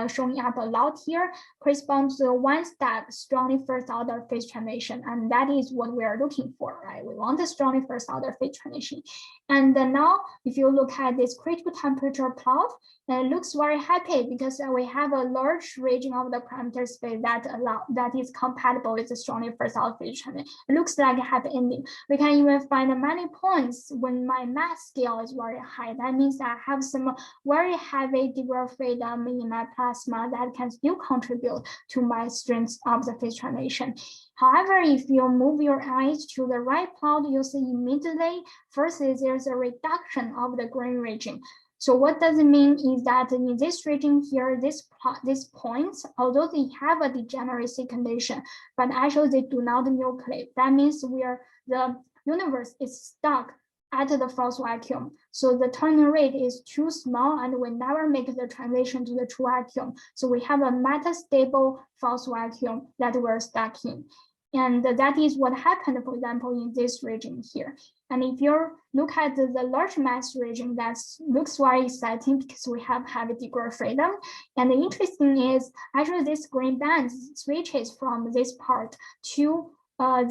showing up a lot here corresponds to one step strongly first order phase transition, and that is what we are looking for, right? We want a strongly first order phase transition. And now, if you look at this critical temperature plot, it looks very happy because we have a large region of the parameter space that is compatible with the strongly first order phase transition. It looks like a happy ending. We can even find many points when my mass scale is very high. That means I have some very heavy degree of freedom in my plasma that can still contribute to my strength of the phase transition. However, if you move your eyes to the right plot, you'll see immediately, first is there's a reduction of the green region. So what does it mean is that in this region here, these points, although they have a degeneracy condition, but actually they do not nucleate. That means the universe is stuck at the false vacuum. So the turning rate is too small and we never make the transition to the true vacuum. So we have a metastable false vacuum that we're stuck in. And that is what happened, for example, in this region here. And if you look at the large mass region, that looks very exciting because we have heavy degree of freedom. And the interesting is actually this green band switches from this part to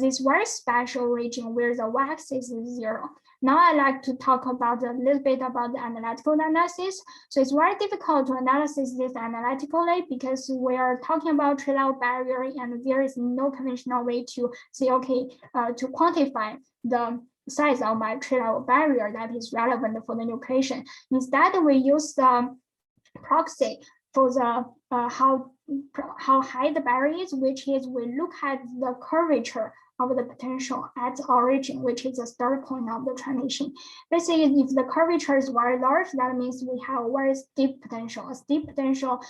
this very special region where the y-axis is 0. Now I like to talk about a little bit about the analytical analysis. So it's very difficult to analyze this analytically because we are talking about trade-off barrier and there is no conventional way to say, okay, to quantify the size of my trade-off barrier that is relevant for the nucleation. Instead, we use the proxy for the how high the barrier is, which is we look at the curvature of the potential at origin, which is the start point of the transition. Basically, if the curvature is very large, that means we have a very steep potential. A steep potential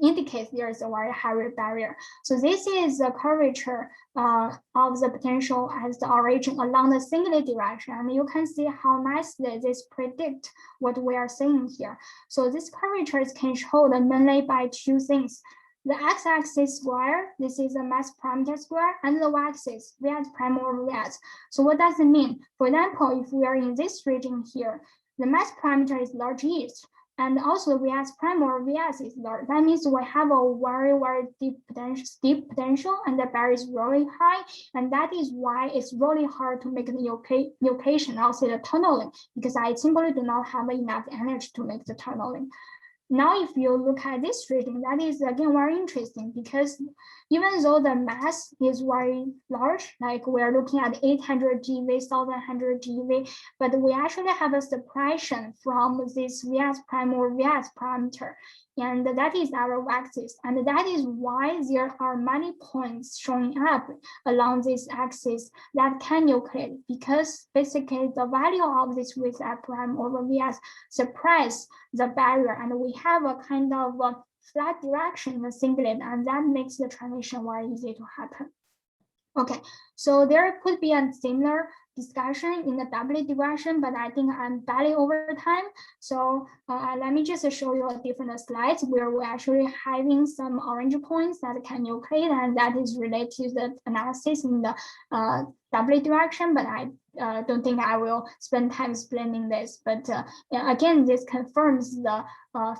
indicates there is a very high barrier. So this is the curvature of the potential as the origin along the singlet direction. And you can see how nicely this predicts what we are seeing here. So this curvature is controlled mainly by two things. The x-axis square, this is the mass parameter square, and the y-axis, VS prime over VS. So what does it mean? For example, if we are in this region here, the mass parameter is large east. And also Vs prime or Vs is large. That means we have a very, very steep potential and the barrier is really high. And that is why it's really hard to make the nucleation, also the tunneling, because I simply do not have enough energy to make the tunneling. Now, if you look at this reading, that is again very interesting because even though the mass is very large, like we're looking at 800 GeV, 1100 GeV, but we actually have a suppression from this Vs prime or Vs parameter. And that is our axis. And that is why there are many points showing up along this axis that can nucleate, because basically the value of this Vs prime over Vs suppress the barrier, and we have a kind of a flat direction in the singlet, and that makes the transition very easy to happen. Okay, so there could be a similar discussion in the W direction, but I think I'm barely over time. So let me just show you a different slides where we're actually having some orange points that can nucleate, and that is related to the analysis in the W direction, but I don't think I will spend time explaining this. But again, this confirms the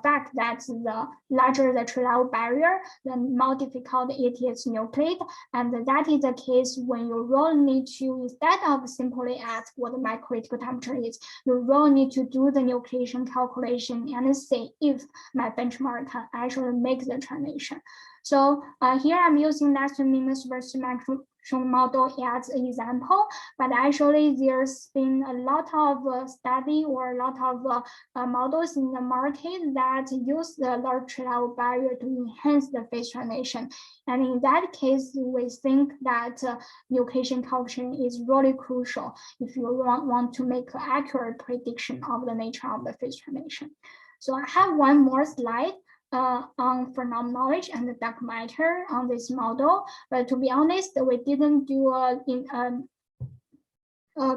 fact that the larger the tree level barrier, the more difficult it is to nucleate. And that is the case when you really need to, instead of simply ask what my critical temperature is, you really need to do the nucleation calculation and see if my benchmark can actually make the transition. So here I'm using next to minus supersymmetric model as an example, but actually there's been a lot of study or a lot of models in the market that use the large level barrier to enhance the phase transition. And in that case, we think that nucleation calculation is really crucial if you want to make an accurate prediction of the nature of the phase transition. So I have one more slide on phenomenology and the dark matter on this model, but to be honest, we didn't do a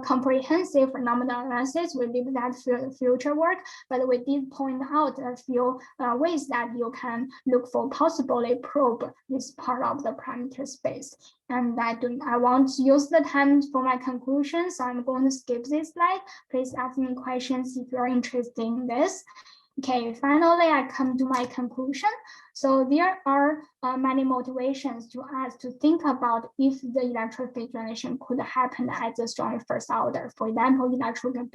comprehensive phenomenal analysis. We did that future work, but we did point out a few ways that you can look for possibly probe this part of the parameter space. And I won't use the time for my conclusion, so I'm going to skip this slide. Please ask me questions if you're interested in this. Okay, finally, I come to my conclusion. So there are many motivations to us to think about if the electric phase transition could happen at the strong first order. For example, electrical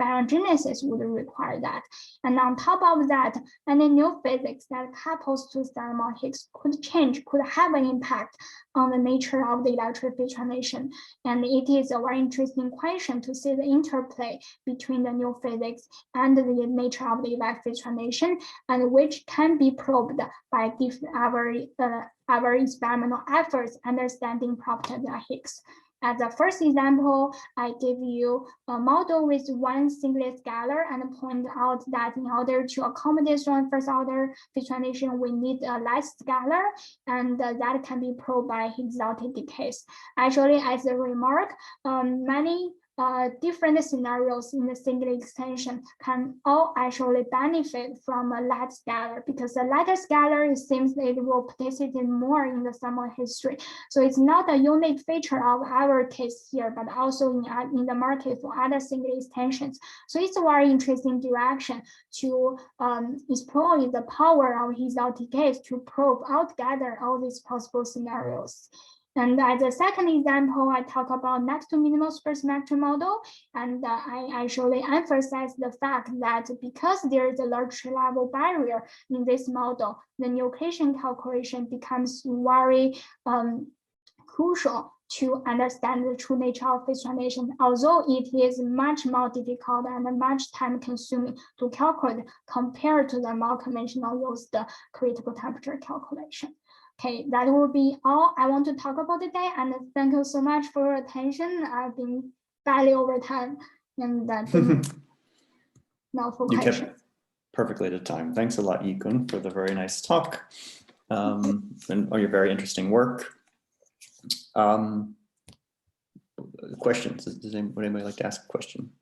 baryogenesis would require that. And on top of that, any new physics that couples to SM Higgs could have an impact on the nature of the electric phase transition. And it is a very interesting question to see the interplay between the new physics and the nature of the electric phase transition, and which can be probed by our experimental efforts understanding properties of Higgs. As a first example, I give you a model with one singlet scalar and point out that in order to accommodate strong first order phase transition, we need a light scalar, and that can be probed by exotic decays. Actually, as a remark, many different scenarios in the singlet extension can all actually benefit from a light scalar, because the lighter scalar, it seems it will participate more in the thermal history. So it's not a unique feature of our case here, but also in the market for other singlet extensions. So it's a very interesting direction to explore the power of exotic decays to probe altogether all these possible scenarios. And as a second example, I talk about next to minimal supersymmetric model, and I actually emphasize the fact that because there is a large level barrier in this model, the nucleation calculation becomes very crucial to understand the true nature of phase transition, although it is much more difficult and much time consuming to calculate compared to the more conventional used critical temperature calculation. Okay, that will be all I want to talk about today, and thank you so much for your attention. I've been barely over time, and now for questions. You kept perfectly to time. Thanks a lot, Yikun, for the very nice talk and all your very interesting work. Questions? Would anybody like to ask a question?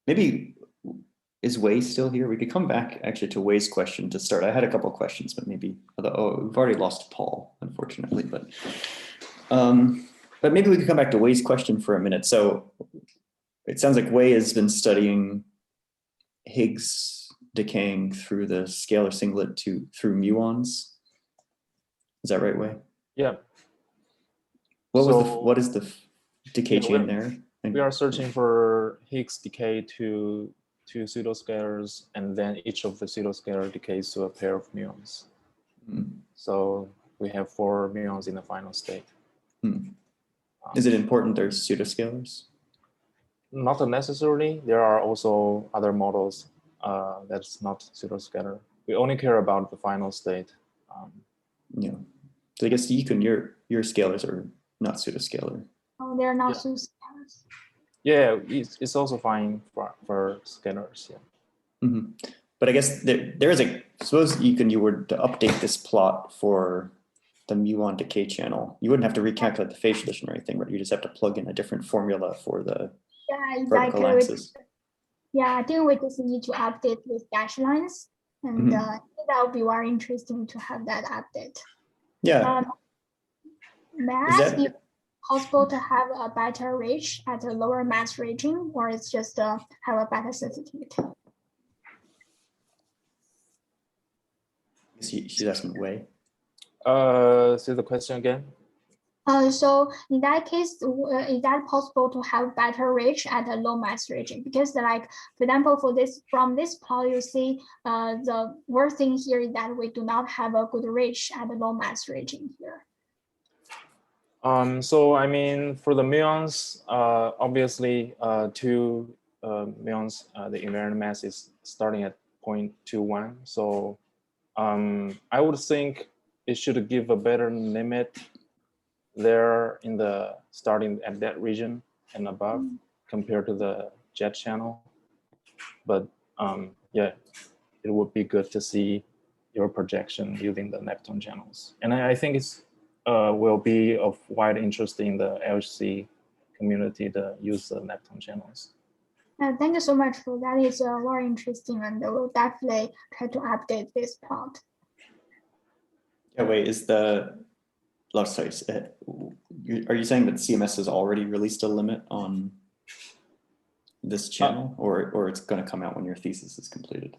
Maybe. Is Wei still here? We could come back actually to Wei's question to start. I had a couple of questions, but maybe, we've already lost Paul, unfortunately, but maybe we could come back to Wei's question for a minute. So it sounds like Wei has been studying Higgs decaying through the scalar singlet through muons. Is that right, Wei? Yeah. What is the decay chain there? We are searching for Higgs decay to pseudoscalars, and then each of the pseudoscalar decays to a pair of muons. So we have 4 muons in the final state. Is it important there's pseudoscalars? Not necessarily. There are also other models that's not pseudoscalar. We only care about the final state. Yeah. So I guess Yikun, your scalars are not pseudoscalar. Oh, they're not pseudoscalars. Yeah, it's also fine for scalars. Yeah. But I guess there is suppose you were to update this plot for the muon decay channel, you wouldn't have to recalculate the phase transition or anything, right? You just have to plug in a different formula for the vertical axis. Yeah, I think we just need to update with dash lines, and that would be very interesting to have that update. Yeah. May I ask if it's possible to have a better reach at a lower mass region, or it's just have a better sensitivity? She's asking Wei. Say the question again. So in that case, is that possible to have better reach at a low mass region? Because like, for example, from this plot, you see the worst thing here is that we do not have a good reach at the low mass region here. So I mean, for the muons, obviously 2 muons, the invariant mass is starting at 0.21. So I would think it should give a better limit there in the starting at that region and above compared to the jet channel. But yeah, it would be good to see your projection using the lepton channels. And I think it's will be of wide interest in the LHC community to use the lepton channels. Thank you so much for that. It's very interesting, and we'll definitely try to update this plot. Yeah, wait, sorry, are you saying that CMS has already released a limit on this channel, or it's going to come out when your thesis is completed?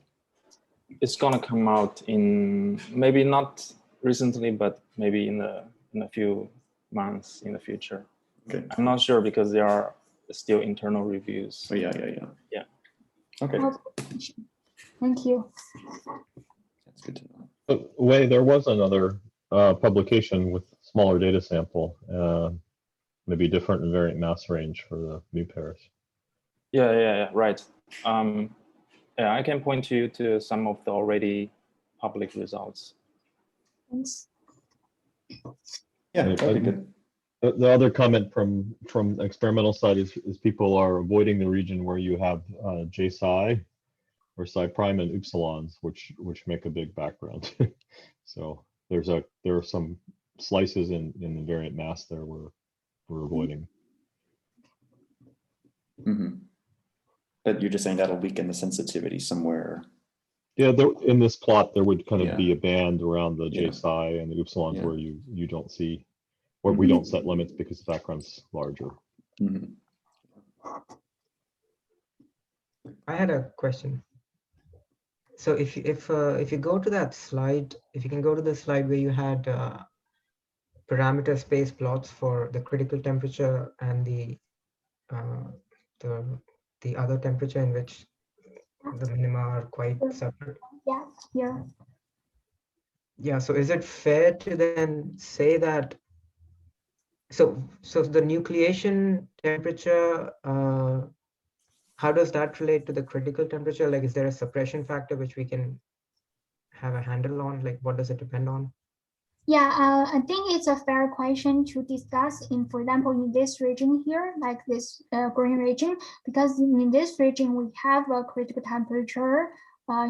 It's going to come out in maybe not recently, but maybe in a few months in the future. Okay. I'm not sure because there are still internal reviews. Oh, yeah. Okay. Thank you. That's good to know. But Wei, there was another publication with smaller data sample, maybe different invariant mass range for the new pairs. Yeah, right. Yeah, I can point you to some of the already public results. Thanks. Yeah, that'd be good. The other comment from the experimental side is people are avoiding the region where you have J psi or psi prime and upsilons, which make a big background. So there are some slices in the invariant mass there we're avoiding. But you're just saying that'll weaken the sensitivity somewhere. Yeah, in this plot there would kind of be a band around the J psi and the upsilons where you don't see, or we don't set limits because the background's larger. I had a question. So if you go to that slide, if you can go to the slide where you had parameter space plots for the critical temperature and the other temperature in which the minima are quite separate. Yeah. Yeah. So is it fair to then say that? So the nucleation temperature, how does that relate to the critical temperature? Like, is there a suppression factor which we can have a handle on? Like, what does it depend on? Yeah, I think it's a fair question to discuss for example, in this region here, like this green region, because in this region, we have a critical temperature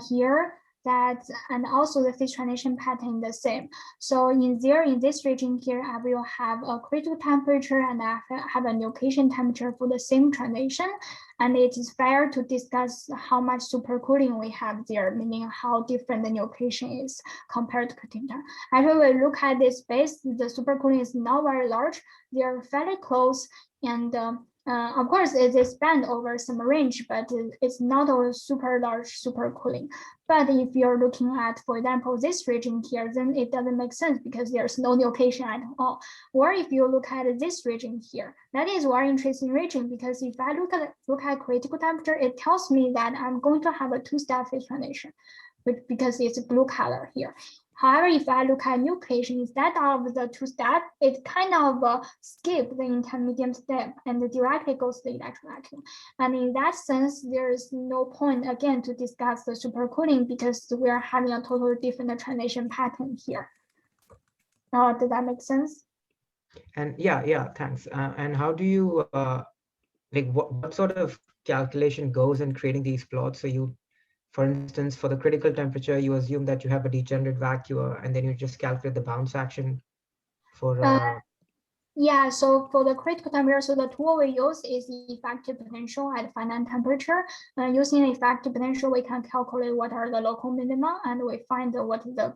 here, and also the phase transition pattern the same. So in this region here, I will have a critical temperature and I have a nucleation temperature for the same transition. And it is fair to discuss how much supercooling we have there, meaning how different the nucleation is compared to critical temperature. Actually, we look at this space, the supercooling is not very large. They are fairly close, and Of course, it is spanned over some range, but it's not a super large supercooling. But if you're looking at, for example, this region here, then it doesn't make sense because there's no nucleation at all. Or if you look at this region here, that is very interesting region because if I look at critical temperature, it tells me that I'm going to have a two-step phase transition, because it's blue color here. However, if I look at nucleation, instead of the two-step, it kind of skip the intermediate step and directly goes to the electrovacuum. And in that sense, there is no point, again, to discuss the supercooling because we are having a totally different transition pattern here. Does that make sense? And yeah, thanks. And how do you, like what sort of calculation goes in creating these plots? So you, for instance, for the critical temperature, you assume that you have a degenerate vacuum, and then you just calculate the bounce action for. Yeah, so for the critical temperature, so the tool we use is the effective potential at finite temperature. Using effective potential, we can calculate what are the local minima, and we find what is the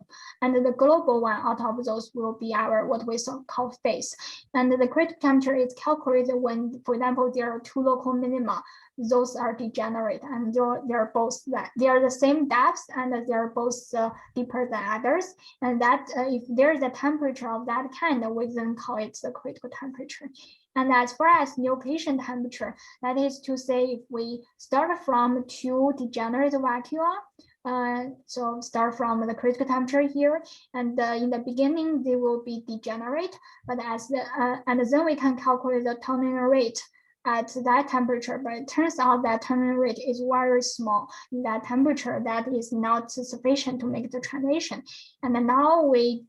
global one out of those will be our what we call phase. And the critical temperature is calculated when, for example, there are two local minima. Those are degenerate, and they're both that they are the same depth, and they're both deeper than others. And that if there is a temperature of that kind, we then call it the critical temperature. And as far as nucleation temperature, that is to say, if we start from two degenerate vacua, so start from the critical temperature here, and in the beginning they will be degenerate, but and then we can calculate the tunneling rate at that temperature, but it turns out that tunneling rate is very small in that temperature. That is not sufficient to make the transition. And then now we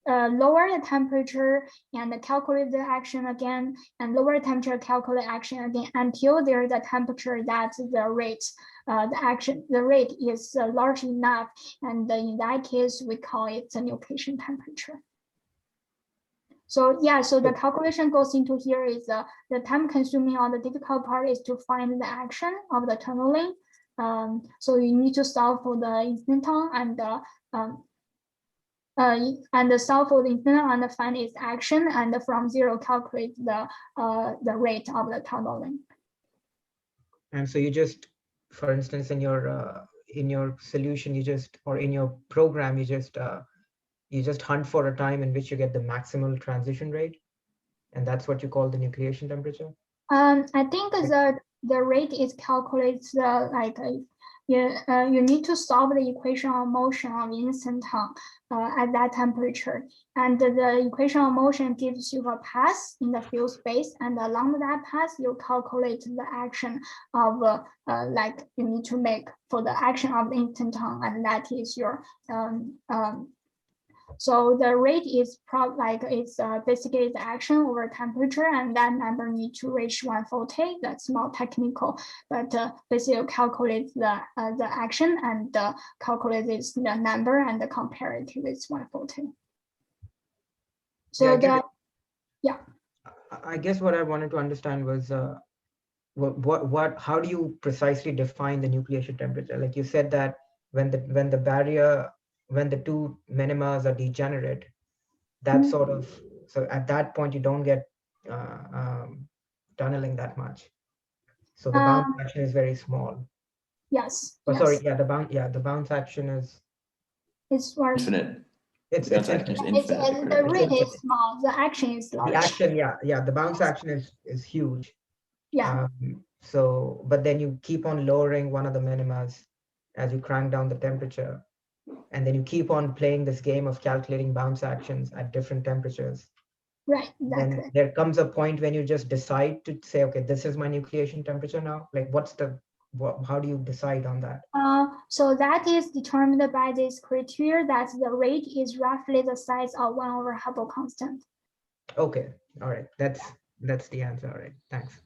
lower the temperature and calculate the action again, and lower the temperature, calculate action again, until there is a temperature that the rate, the rate is large enough. And in that case, we call it the nucleation temperature. So yeah, so the calculation goes into here is the time consuming on the difficult part is to find the action of the tunneling. So you need to solve for the instanton and solve for the instanton and find its action, and from zero calculate the rate of the tunneling. And so you just, for instance, in your solution, you just, or in your program, you just hunt for a time in which you get the maximal transition rate, and that's what you call the nucleation temperature. I think the rate is calculated you need to solve the equation of motion of instanton at that temperature, and the equation of motion gives you a path in the field space, and along that path you calculate the action of you need to make for the action of the instanton, and that is your so the rate is it's basically the action over temperature, and that number need to reach 140. That's more technical, but basically calculate the action and calculate this the number and compare it with 140. So I guess what I wanted to understand was how do you precisely define the nucleation temperature? Like you said that when the two minimas are degenerate, that sort of, so at that point you don't get tunneling that much. So the bounce action is very small. Yes. Oh, yes. Sorry, the bounce action is infinite. It's infinite. The rate is small, the action is large. The action, the bounce action is huge. Yeah. So, but then you keep on lowering one of the minimas as you crank down the temperature. And then you keep on playing this game of calculating bounce actions at different temperatures. Right, exactly. Then there comes a point when you just decide to say, okay, this is my nucleation temperature now. Like how do you decide on that? So that is determined by this criteria that the rate is roughly the size of 1 over Hubble constant. Okay, all right, that's the answer. All right, thanks.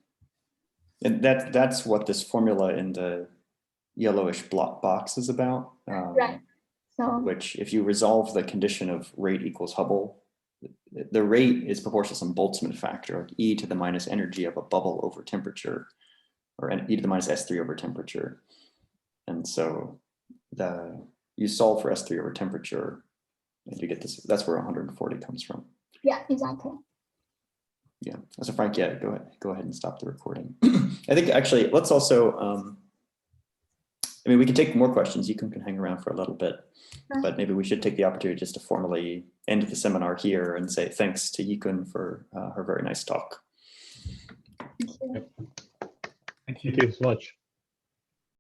And that's what this formula in the yellowish block box is about. Right. So, which, if you resolve the condition of rate equals Hubble, the rate is proportional to some Boltzmann factor, like e to the minus energy of a bubble over temperature, or e to the minus S3 over temperature. And so you solve for S3 over temperature, and you get this. That's where 140 comes from. Yeah, exactly. Yeah, so Frank, yeah, go ahead and stop the recording. I think actually, let's also, I mean, we can take more questions. Yikun can hang around for a little bit, but maybe we should take the opportunity just to formally end the seminar here and say thanks to Yikun for her very nice talk. Thank you. Thank you so much.